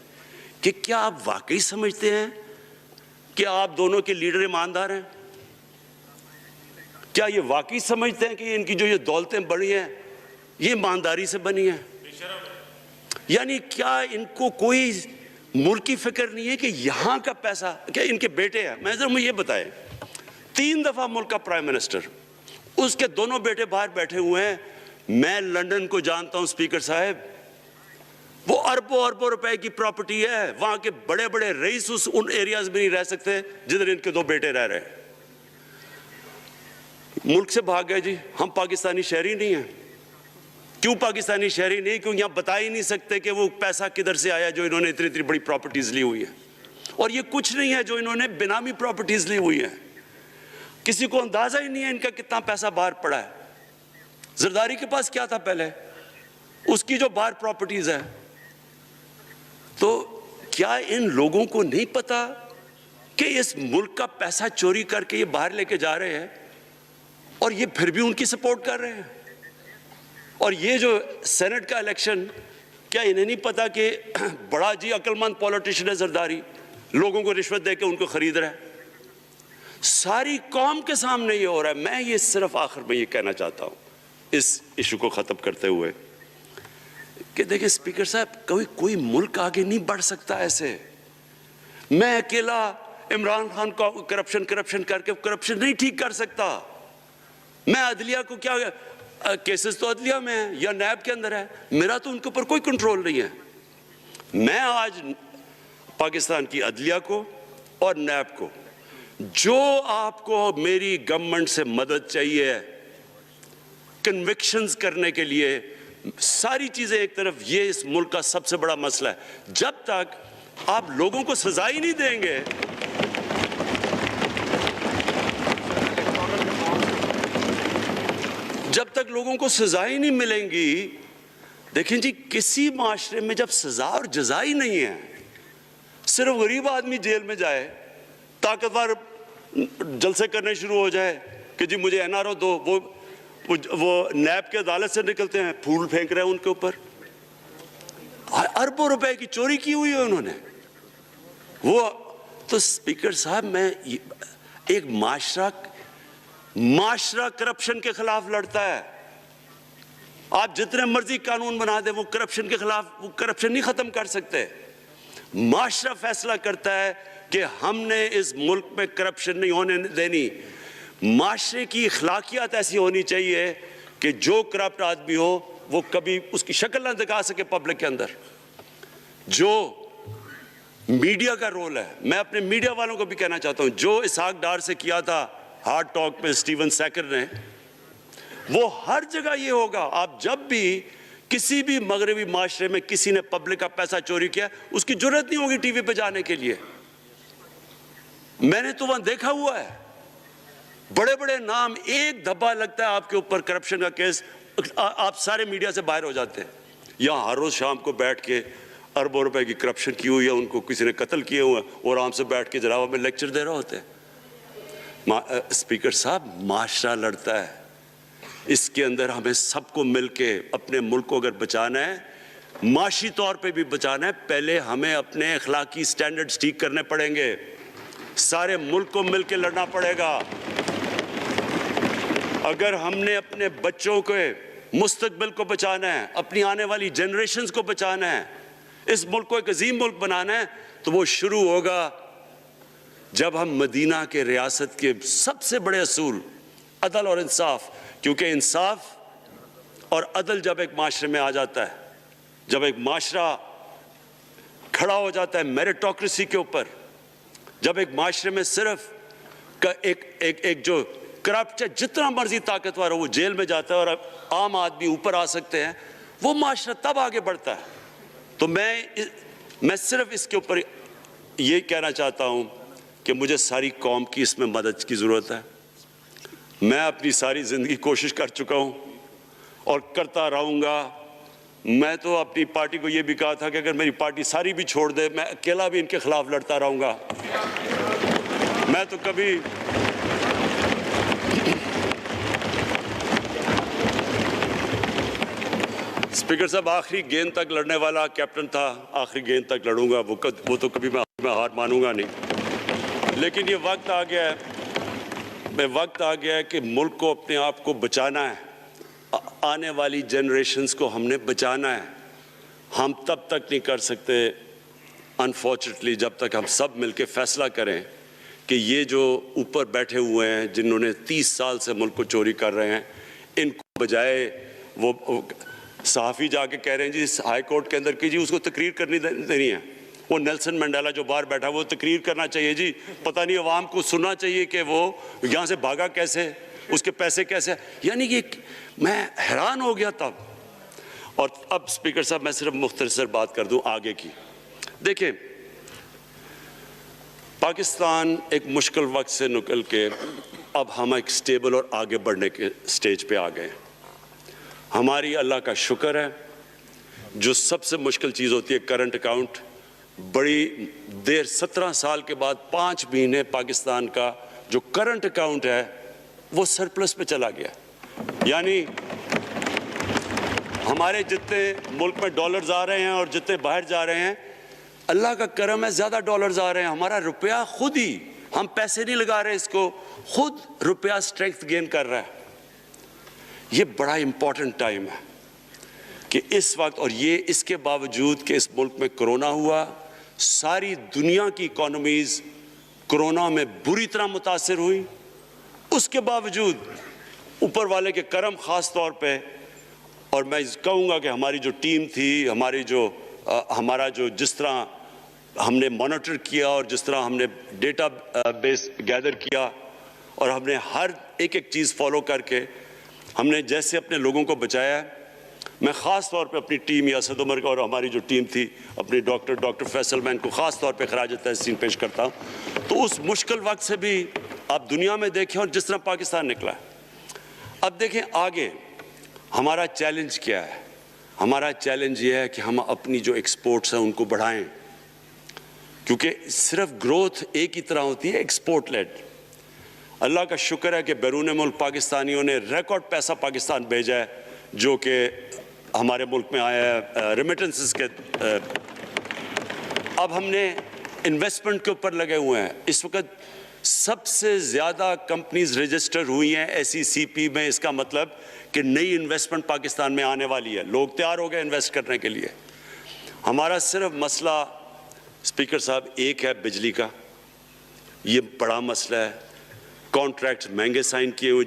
Speaker 2: कि क्या आप वाकई समझते हैं कि आप दोनों के लीडर ईमानदार हैं? क्या ये वाकई समझते हैं कि इनकी जो ये दौलतें बनी हैं ये ईमानदारी से बनी हैं? यानी क्या इनको कोई मुल्क की फिक्र नहीं है कि यहाँ का पैसा, क्या इनके बेटे हैं? मैं जरा मुझे ये बताएं, 3 दफ़ा मुल्क का प्राइम मिनिस्टर, उसके दोनों बेटे बाहर बैठे हुए हैं। मैं लंदन को जानता हूँ स्पीकर साहब, वो अरबों अरबों रुपए की प्रॉपर्टी है, वहां के बड़े बड़े रईस उन एरियाज में नहीं रह सकते जिधर इनके 2 बेटे रह रहे हैं। मुल्क से भाग गए जी, हम पाकिस्तानी शहरी नहीं हैं। क्यों पाकिस्तानी शहरी नहीं? क्यों यहाँ बता ही नहीं सकते कि वो पैसा किधर से आया जो इन्होंने इतनी इतनी बड़ी प्रॉपर्टीज ली हुई है। और ये कुछ नहीं है जो इन्होंने बेनामी प्रॉपर्टीज ली हुई है, किसी को अंदाजा ही नहीं है इनका कितना पैसा बाहर पड़ा है। जरदारी के पास क्या था पहले, उसकी जो बाहर प्रॉपर्टीज है। तो क्या इन लोगों को नहीं पता कि इस मुल्क का पैसा चोरी करके ये बाहर लेके जा रहे हैं और ये फिर भी उनकी सपोर्ट कर रहे हैं? और ये जो सेनेट का इलेक्शन, क्या इन्हें नहीं पता कि बड़ा जी अक्लमंद पॉलिटिशियन है जरदारी, लोगों को रिश्वत देके उनको खरीद रहा है? सारी कौम के सामने ये हो रहा है। मैं ये सिर्फ आखिर में ये कहना चाहता हूँ इस इशू को ख़त्म करते हुए कि देखिए स्पीकर साहब, कोई मुल्क आगे नहीं बढ़ सकता ऐसे। मैं अकेला इमरान खान को करप्शन करके करप्शन नहीं ठीक कर सकता। मैं अदलिया को, क्या केसेस तो अदलिया में है या नैब के अंदर है, मेरा तो उनके ऊपर कोई कंट्रोल नहीं है। मैं आज पाकिस्तान की अदलिया को और नैब को, जो आपको मेरी गवर्नमेंट से मदद चाहिए कन्विक्शंस करने के लिए, सारी चीजें एक तरफ, ये इस मुल्क का सबसे बड़ा मसला है। जब तक आप लोगों को सजा ही नहीं देंगे, जब तक लोगों को सजा ही नहीं मिलेंगी। देखें जी, किसी माशरे में जब सजा और जजा ही नहीं है, सिर्फ गरीब आदमी जेल में जाए, ताकतवर जलसे करने शुरू हो जाए कि जी मुझे एनआरओ दो, वो नैब के अदालत से निकलते हैं, फूल फेंक रहे हैं उनके ऊपर। अरबों रुपए की चोरी की हुई है उन्होंने। वो तो स्पीकर साहब, मैं एक माशरा करप्शन के खिलाफ लड़ता है। आप जितने मर्जी कानून बना दे, वो करप्शन के खिलाफ, वो करप्शन नहीं खत्म कर सकते। माशरा फैसला करता है कि हमने इस मुल्क में करप्शन नहीं होने देनी। माशरे की अखलाकियात ऐसी होनी चाहिए कि जो करप्ट आदमी हो वो कभी उसकी शक्ल ना दिखा सके पब्लिक के अंदर। जो मीडिया का रोल है, मैं अपने मीडिया वालों को भी कहना चाहता हूं, जो इसहाक डार से किया था हार्ड टॉक में स्टीवन सैकर ने, वो हर जगह ये होगा। आप जब भी किसी भी मगरबी माशरे में किसी ने पब्लिक का पैसा चोरी किया, उसकी जरूरत नहीं होगी टीवी पे जाने के लिए। मैंने तो वहां देखा हुआ है, बड़े बड़े नाम, एक धब्बा लगता है आपके ऊपर करप्शन का केस, आप सारे मीडिया से बाहर हो जाते हैं। यहाँ हर रोज शाम को बैठ के अरबों रुपए की करप्शन की हुई है, उनको किसी ने कत्ल किए हुए हैं, और आराम से बैठ के जनाबा में लेक्चर दे रहे होते हैं। स्पीकर साहब, माशरा लड़ता है, इसके अंदर हमें सबको मिलके अपने मुल्क को अगर बचाना है, माशी तौर पे भी बचाना है, पहले हमें अपने अखलाकी स्टैंडर्ड्स ठीक करने पड़ेंगे। सारे मुल्क को मिलके लड़ना पड़ेगा। अगर हमने अपने बच्चों के मुस्तकबिल को बचाना है, अपनी आने वाली जनरेशन्स को बचाना है, इस मुल्क को एक अजीम मुल्क बनाना है, तो वो शुरू होगा जब हम मदीना के रियासत के सबसे बड़े असूल अदल और इंसाफ, क्योंकि इंसाफ और अदल जब एक माशरे में आ जाता है, जब एक माशरा खड़ा हो जाता है मेरिटोक्रेसी के ऊपर, जब एक माशरे में सिर्फ एक जो करप्ट है, जितना मर्जी ताकतवर हो वो जेल में जाता है और आम आदमी ऊपर आ सकते हैं, वो माशरा तब आगे बढ़ता है। तो मैं सिर्फ इसके ऊपर ये कहना चाहता हूं कि मुझे सारी कौम की इसमें मदद की ज़रूरत है। मैं अपनी सारी ज़िंदगी कोशिश कर चुका हूं और करता रहूँगा। मैं तो अपनी पार्टी को ये भी कहा था कि अगर मेरी पार्टी सारी भी छोड़ दे, मैं अकेला भी इनके खिलाफ लड़ता रहूँगा। मैं तो कभी स्पीकर साहब आखिरी गेंद तक लड़ने वाला कैप्टन था, आखिरी गेंद तक लड़ूंगा, वो तो कभी मैं हार मानूंगा नहीं। लेकिन ये वक्त आ गया है कि मुल्क को अपने आप को बचाना है, आने वाली जनरेशन्स को हमने बचाना है। हम तब तक नहीं कर सकते अनफॉर्चुनेटली जब तक हम सब मिलके फैसला करें कि ये जो ऊपर बैठे हुए हैं जिन्होंने 30 साल से मुल्क को चोरी कर रहे हैं, इनको बजाय वो सहाफ़ी जाके कह रहे हैं जी हाई कोर्ट के अंदर की जी उसको तकरीर करनी देनी है। वो नेल्सन मंडेला जो बाहर बैठा वो तकरीर करना चाहिए जी, पता नहीं अवाम को सुनना चाहिए कि वो यहाँ से भागा कैसे, उसके पैसे कैसे। यानी कि मैं हैरान हो गया तब। और अब स्पीकर साहब मैं सिर्फ मुख्तसर बात कर दूं आगे की। देखिए, पाकिस्तान एक मुश्किल वक्त से निकल के अब हम एक स्टेबल और आगे बढ़ने के स्टेज पे आ गए। हमारी अल्लाह का शुक्र है, जो सबसे मुश्किल चीज़ होती है करंट अकाउंट, बड़ी देर 17 साल के बाद 5 महीने पाकिस्तान का जो करंट अकाउंट है वो सरप्लस पे चला गया। यानी हमारे जितने मुल्क में डॉलर्स आ रहे हैं और जितने बाहर जा रहे हैं, अल्लाह का करम है ज़्यादा डॉलर्स आ रहे हैं। हमारा रुपया खुद ही, हम पैसे नहीं लगा रहे इसको, खुद रुपया स्ट्रेंथ गेन कर रहा है। ये बड़ा इंपॉर्टेंट टाइम है कि इस वक्त, और ये इसके बावजूद कि इस मुल्क में कोरोना हुआ, सारी दुनिया की इकॉनमीज कोरोना में बुरी तरह मुतासिर हुई, उसके बावजूद ऊपर वाले के करम ख़ास तौर पे, और मैं कहूँगा कि हमारी जो टीम थी, हमारा जो जिस तरह हमने मॉनिटर किया और जिस तरह हमने डेटा बेस गैदर किया और हमने हर एक चीज़ फॉलो करके हमने जैसे अपने लोगों को बचाया। मैं ख़ास तौर पे अपनी टीम यासद उमर का और हमारी जो टीम थी अपनी डॉक्टर फैसल, मैं इनको ख़ास तौर पे खराज तहसीन पेश करता हूँ। तो उस मुश्किल वक्त से भी आप दुनिया में देखें और जिस तरह पाकिस्तान निकला। अब देखें आगे हमारा चैलेंज क्या है। हमारा चैलेंज ये है कि हम अपनी जो एक्सपोर्ट्स हैं उनको बढ़ाएं, क्योंकि सिर्फ ग्रोथ एक ही तरह होती है, एक्सपोर्ट लेड। अल्लाह का शुक्र है कि बैरून मुल्क पाकिस्तानियों ने रिकॉर्ड पैसा पाकिस्तान भेजा है, जो कि हमारे मुल्क में आया है रेमिटेंसेस के। अब हमने इन्वेस्टमेंट के ऊपर लगे हुए हैं। इस वक्त सबसे ज़्यादा कंपनीज रजिस्टर हुई हैं SECP में। इसका मतलब कि नई इन्वेस्टमेंट पाकिस्तान में आने वाली है, लोग तैयार हो गए इन्वेस्ट करने के लिए। हमारा सिर्फ मसला स्पीकर साहब एक है बिजली का, ये बड़ा मसला है। कॉन्ट्रैक्ट महंगे साइन किए हुए,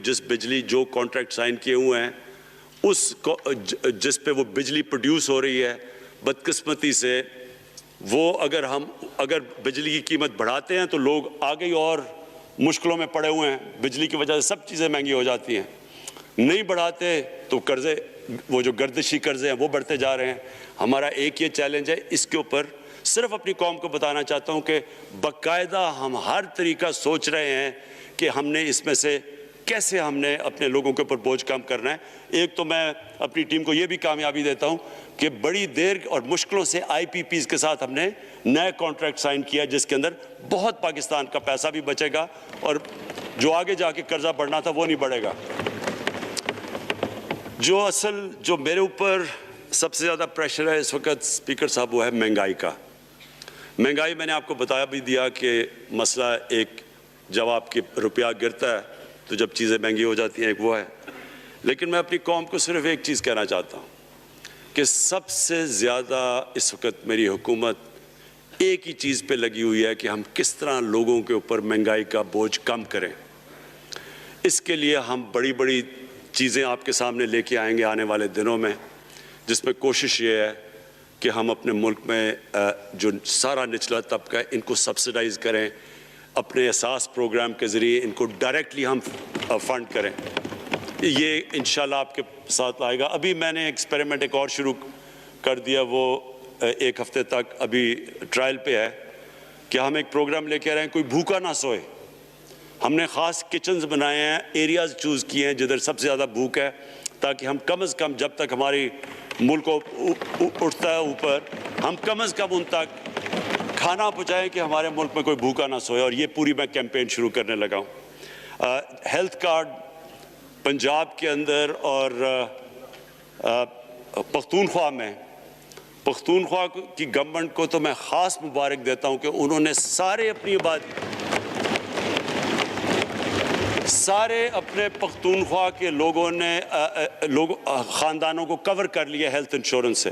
Speaker 2: जो कॉन्ट्रैक्ट साइन किए हुए हैं जिस पे वो बिजली प्रोड्यूस हो रही है, बदकिस्मती से वो अगर बिजली की कीमत बढ़ाते हैं तो लोग आगे और मुश्किलों में पड़े हुए हैं। बिजली की वजह से सब चीज़ें महंगी हो जाती हैं। नहीं बढ़ाते तो कर्ज़े, वो जो गर्दिशी कर्ज़े हैं वो बढ़ते जा रहे हैं। हमारा एक ये चैलेंज है, इसके ऊपर सिर्फ अपनी कौम को बताना चाहता हूँ कि बाकायदा हम हर तरीका सोच रहे हैं कि हमने इसमें से कैसे हमने अपने लोगों के ऊपर बोझ कम करना है। एक तो मैं अपनी टीम को ये भी कामयाबी देता हूँ कि बड़ी देर और मुश्किलों से IPPs के साथ हमने नया कॉन्ट्रैक्ट साइन किया, जिसके अंदर बहुत पाकिस्तान का पैसा भी बचेगा और जो आगे जाके कर्जा बढ़ना था वो नहीं बढ़ेगा। जो मेरे ऊपर सबसे ज़्यादा प्रेशर है इस वक्त स्पीकर साहब, वो है महंगाई का। महंगाई मैंने आपको बताया भी दिया कि मसला एक, जब आपके रुपया गिरता है तो जब चीज़ें महंगी हो जाती हैं, एक वो है। लेकिन मैं अपनी कौम को सिर्फ एक चीज़ कहना चाहता हूँ कि सबसे ज़्यादा इस वक्त मेरी हुकूमत एक ही चीज़ पे लगी हुई है कि हम किस तरह लोगों के ऊपर महंगाई का बोझ कम करें। इसके लिए हम बड़ी बड़ी चीज़ें आपके सामने लेके आएंगे आने वाले दिनों में, जिसमें कोशिश ये है कि हम अपने मुल्क में जो सारा निचला तबका है इनको सब्सिडाइज़ करें। अपने एहसास प्रोग्राम के ज़रिए इनको डायरेक्टली हम फंड करें। ये इंशाल्लाह आपके साथ आएगा। अभी मैंने एक्सपेरिमेंट एक और शुरू कर दिया, वो 1 हफ्ते तक अभी ट्रायल पे है कि हम एक प्रोग्राम लेके आ रहे हैं, कोई भूखा ना सोए। हमने ख़ास किचन्स बनाए हैं, एरियाज़ चूज़ किए हैं जिधर सबसे ज़्यादा भूख है, ताकि हम कम से कम जब तक हमारी मुल्क उठता है ऊपर, हम कम से कम उन तक खाना पहुँचाएँ कि हमारे मुल्क में कोई भूखा ना सोए। और ये पूरी मैं कैंपेन शुरू करने लगा हूँ। हेल्थ कार्ड पंजाब के अंदर और पख्तूनख्वा में, पख्तूनख्वा की गवर्नमेंट को तो मैं ख़ास मुबारक देता हूँ कि उन्होंने सारे अपने पख्तूनख्वा के लोगों ने ख़ानदानों को कवर कर लिया हेल्थ इंश्योरेंस से।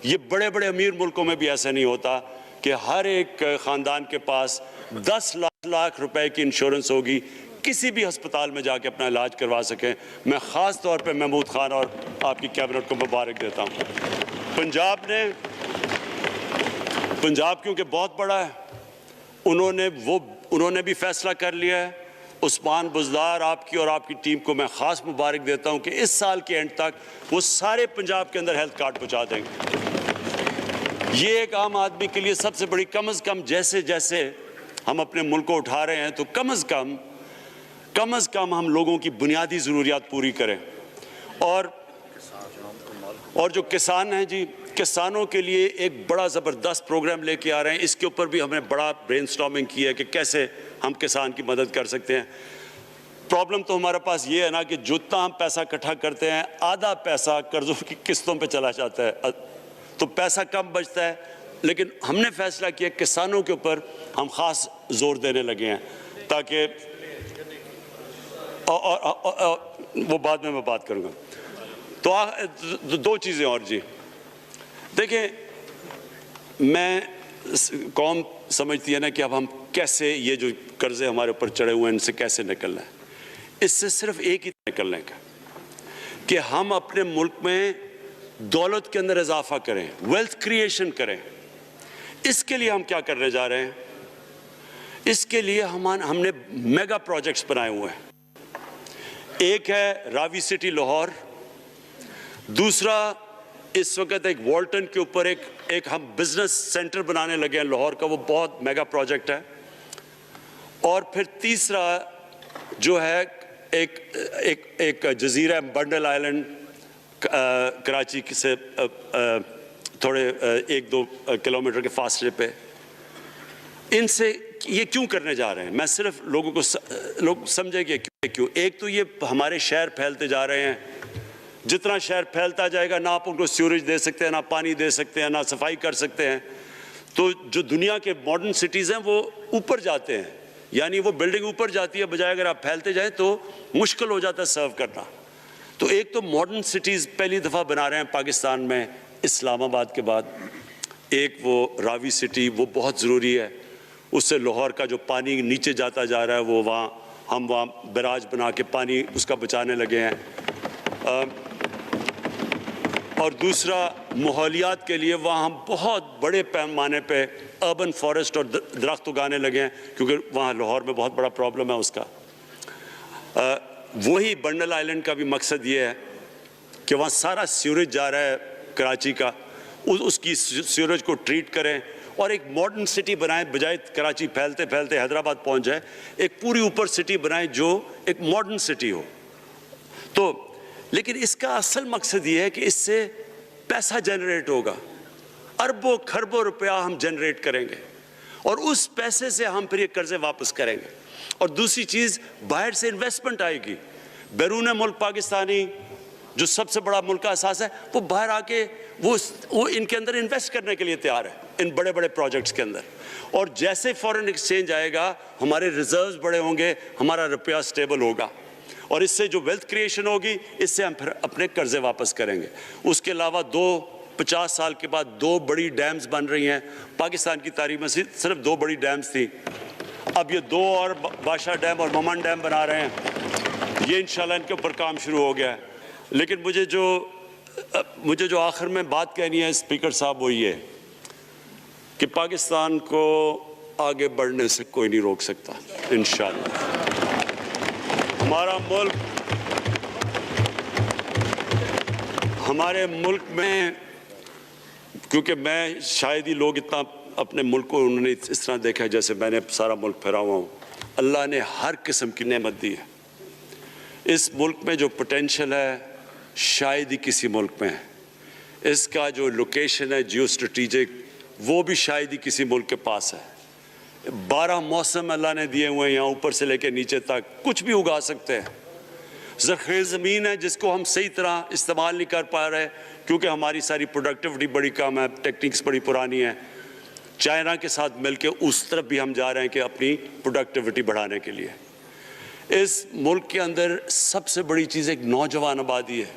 Speaker 2: ये बड़े बड़े अमीर मुल्कों में भी ऐसा नहीं होता कि हर एक ख़ानदान के पास 10 लाख रुपए की इंश्योरेंस होगी, किसी भी अस्पताल में जाके अपना इलाज करवा सकें। मैं ख़ास तौर पे महमूद खान और आपकी कैबिनेट को मुबारक देता हूँ। पंजाब क्योंकि बहुत बड़ा है, उन्होंने भी फैसला कर लिया है। उस्मान बुज़दार आपकी और आपकी टीम को मैं ख़ास मुबारक देता हूँ कि इस साल के एंड तक वो सारे पंजाब के अंदर हेल्थ कार्ड पहुँचा देंगे। ये एक आम आदमी के लिए सबसे बड़ी, कम से कम जैसे जैसे हम अपने मुल्क को उठा रहे हैं, तो कम से कम हम लोगों की बुनियादी ज़रूरियात पूरी करें। और जो किसान हैं जी, किसानों के लिए एक बड़ा ज़बरदस्त प्रोग्राम लेके आ रहे हैं। इसके ऊपर भी हमने बड़ा ब्रेनस्टॉर्मिंग किया है कि कैसे हम किसान की मदद कर सकते हैं। प्रॉब्लम तो हमारे पास ये है ना कि जितना हम पैसा इकट्ठा करते हैं, आधा पैसा कर्ज़ों की किस्तों पे चला जाता है, तो पैसा कम बचता है। लेकिन हमने फैसला किया किसानों के ऊपर हम ख़ास जोर देने लगे हैं, ताकि वो बाद में मैं बात करूँगा। तो 2 चीज़ें और जी। देखिए, कौम समझती है ना कि अब हम कैसे, ये जो कर्ज़े हमारे ऊपर चढ़े हुए हैं, इनसे कैसे निकलना है। इससे सिर्फ एक ही निकलने का कि हम अपने मुल्क में दौलत के अंदर इजाफा करें, वेल्थ क्रिएशन करें। इसके लिए हम क्या करने जा रहे हैं? इसके लिए हमने मेगा प्रोजेक्ट्स बनाए हुए हैं। एक है रावी सिटी लाहौर, दूसरा इस वक्त एक वॉल्टन के ऊपर एक हम बिजनेस सेंटर बनाने लगे हैं लाहौर का, वो बहुत मेगा प्रोजेक्ट है। और फिर तीसरा जो है एक जजीरा बंडल आइलैंड, कराची से थोड़े 1-2 किलोमीटर के फासले पे। इनसे ये क्यों करने जा रहे हैं? मैं सिर्फ लोग समझे कि क्यों। एक तो ये हमारे शहर फैलते जा रहे हैं, जितना शहर फैलता जाएगा ना आप उनको सीवरेज दे सकते हैं, ना पानी दे सकते हैं, ना सफाई कर सकते हैं। तो जो दुनिया के मॉडर्न सिटीज़ हैं वो ऊपर जाते हैं, यानी वो बिल्डिंग ऊपर जाती है, बजाय अगर आप फैलते जाएं तो मुश्किल हो जाता है सर्व करना। तो एक तो मॉडर्न सिटीज़ पहली दफ़ा बना रहे हैं पाकिस्तान में, इस्लामाबाद के बाद। एक वो रावी सिटी, वो बहुत ज़रूरी है। उससे लाहौर का जो पानी नीचे जाता जा रहा है, वो हम वहाँ बैराज बना के पानी उसका बचाने लगे हैं। और दूसरा माहौलियात के लिए वहाँ हम बहुत बड़े पैमाने पे अर्बन फॉरेस्ट और दरख्त उगाने लगे हैं, क्योंकि वहाँ लाहौर में बहुत बड़ा प्रॉब्लम है उसका। वही बंडल आइलैंड का भी मकसद ये है कि वहाँ सारा सीवरेज जा रहा है कराची का, उसकी सीवरेज को ट्रीट करें और एक मॉडर्न सिटी बनाएं, बजाय कराची फैलते फैलते हैदराबाद पहुँच जाए। एक पूरी ऊपर सिटी बनाएं जो एक मॉडर्न सिटी हो। तो लेकिन इसका असल मकसद ये है कि इससे पैसा जनरेट होगा, अरबों खरबों रुपया हम जनरेट करेंगे और उस पैसे से हम फिर ये कर्जे वापस करेंगे। और दूसरी चीज़, बाहर से इन्वेस्टमेंट आएगी। बैरून मुल्क पाकिस्तानी जो सबसे बड़ा मुल्क का असास है, वो बाहर आके वो इनके अंदर इन्वेस्ट करने के लिए तैयार है, इन बड़े बड़े प्रोजेक्ट्स के अंदर। और जैसे फॉरेन एक्सचेंज आएगा, हमारे रिजर्व्स बड़े होंगे, हमारा रुपया स्टेबल होगा और इससे जो वेल्थ क्रिएशन होगी, इससे हम फिर अपने कर्जे वापस करेंगे। उसके अलावा 50 साल के बाद 2 बड़ी डैम्स बन रही हैं। पाकिस्तान की तारीख में सिर्फ 2 बड़ी डैम्स थी, अब ये 2 और बादशाह डैम और ममन डैम बना रहे हैं। ये इंशाल्लाह इनके ऊपर काम शुरू हो गया है। लेकिन मुझे जो आखिर में बात कहनी है स्पीकर साहब, वो ये कि पाकिस्तान को आगे बढ़ने से कोई नहीं रोक सकता इंशाल्लाह। हमारे मुल्क में, क्योंकि मैं शायद ही लोग इतना अपने मुल्क को उन्होंने इस तरह देखा है जैसे मैंने सारा मुल्क फिरा हुआ हूँ। अल्लाह ने हर किस्म की नेमत दी है। इस मुल्क में जो पोटेंशियल है शायद ही किसी मुल्क में है। इसका जो लोकेशन है जियो स्ट्रेटिजिक, वो भी शायद ही किसी मुल्क के पास है। 12 मौसम अल्लाह ने दिए हुए हैं, यहाँ ऊपर से लेकर नीचे तक कुछ भी उगा सकते हैं। ज़रख़ीज़ ज़मीन है जिसको हम सही तरह इस्तेमाल नहीं कर पा रहे क्योंकि हमारी सारी प्रोडक्टिविटी बड़ी कम है, टेक्निक्स बड़ी पुरानी है। चाइना के साथ मिलकर उस तरफ भी हम जा रहे हैं कि अपनी प्रोडक्टिविटी बढ़ाने के लिए। इस मुल्क के अंदर सबसे बड़ी चीज़ एक नौजवान आबादी है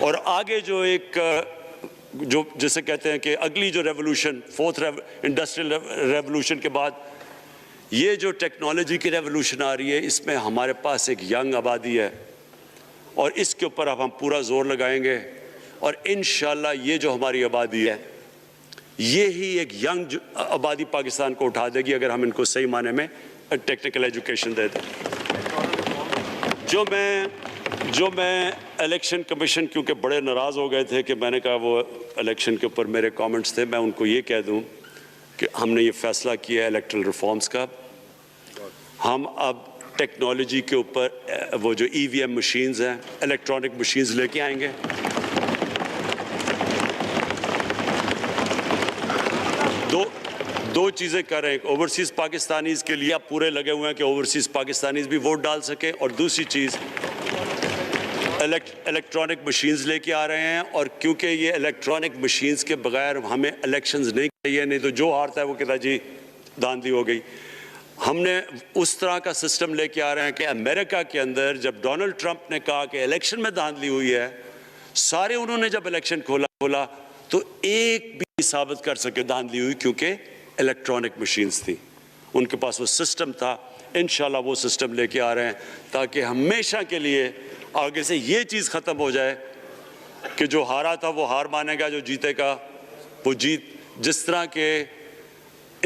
Speaker 2: और आगे जो जिसे कहते हैं कि अगली जो रेवोल्यूशन, फोर्थ इंडस्ट्रियल रेवोल्यूशन के बाद ये जो टेक्नोलॉजी की रेवोल्यूशन आ रही है, इसमें हमारे पास एक यंग आबादी है और इसके ऊपर अब हम पूरा जोर लगाएंगे और इंशाल्लाह ये जो हमारी आबादी है ये ही एक यंग आबादी पाकिस्तान को उठा देगी अगर हम इनको सही माने में टेक्निकल एजुकेशन दे दें। जो मैं इलेक्शन कमीशन, क्योंकि बड़े नाराज़ हो गए थे कि मैंने कहा वो इलेक्शन के ऊपर मेरे कमेंट्स थे, मैं उनको ये कह दूं कि हमने ये फैसला किया है इलेक्ट्रल रिफॉर्म्स का। हम अब टेक्नोलॉजी के ऊपर वो जो EVM मशीन्स हैं, इलेक्ट्रॉनिक मशीन्स लेके आएंगे। दो चीज़ें कर रहे हैं। ओवरसीज़ पाकिस्तानीज़ के लिए आप पूरे लगे हुए हैं कि ओवरसीज़ पाकिस्तानीज़ भी वोट डाल सकें, और दूसरी चीज़ इलेक्ट्रॉनिक मशीन्स लेके आ रहे हैं। और क्योंकि ये इलेक्ट्रॉनिक मशीन्स के बगैर हमें इलेक्शंस नहीं चाहिए, नहीं तो जो हारता है वो कहता जी धांधली हो गई। हमने उस तरह का सिस्टम लेके आ रहे हैं कि अमेरिका के अंदर जब डोनाल्ड ट्रंप ने कहा कि इलेक्शन में धांधली हुई है, सारे उन्होंने जब इलेक्शन खोला तो एक भी साबित कर सके धांधली हुई, क्योंकि इलेक्ट्रॉनिक मशीन्स थी, उनके पास वो सिस्टम था। इंशाल्लाह वो सिस्टम लेके आ रहे हैं ताकि हमेशा के लिए आगे से ये चीज़ ख़त्म हो जाए कि जो हारा था वो हार मानेगा, जो जीतेगा वो जीत। जिस तरह के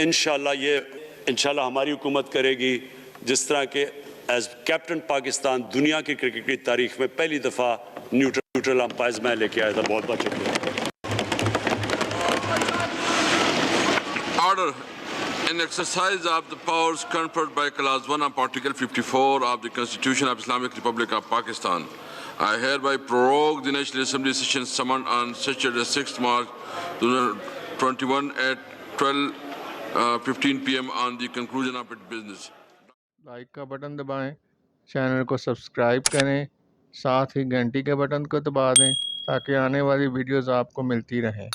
Speaker 2: इंशाल्लाह हमारी हुकूमत करेगी, जिस तरह के एज कैप्टन पाकिस्तान दुनिया की क्रिकेट की तारीख में पहली दफ़ा न्यूट्रल अंपायर्स मैं लेके आया था। बहुत बहुत शुक्रिया।
Speaker 1: Order. In exercise of the powers conferred by Clause 1 of Article 54 of the Constitution of Islamic Republic of Pakistan, I hereby prorogue the National Assembly session summoned on Saturday 6th March 2021 at 12:15 p.m. on the conclusion of its business.
Speaker 3: Like का button दबाएं, channel को subscribe करें, साथ ही घंटी के button को दबा दें ताकि आने वाली वीडियोस आपको मिलती रहें।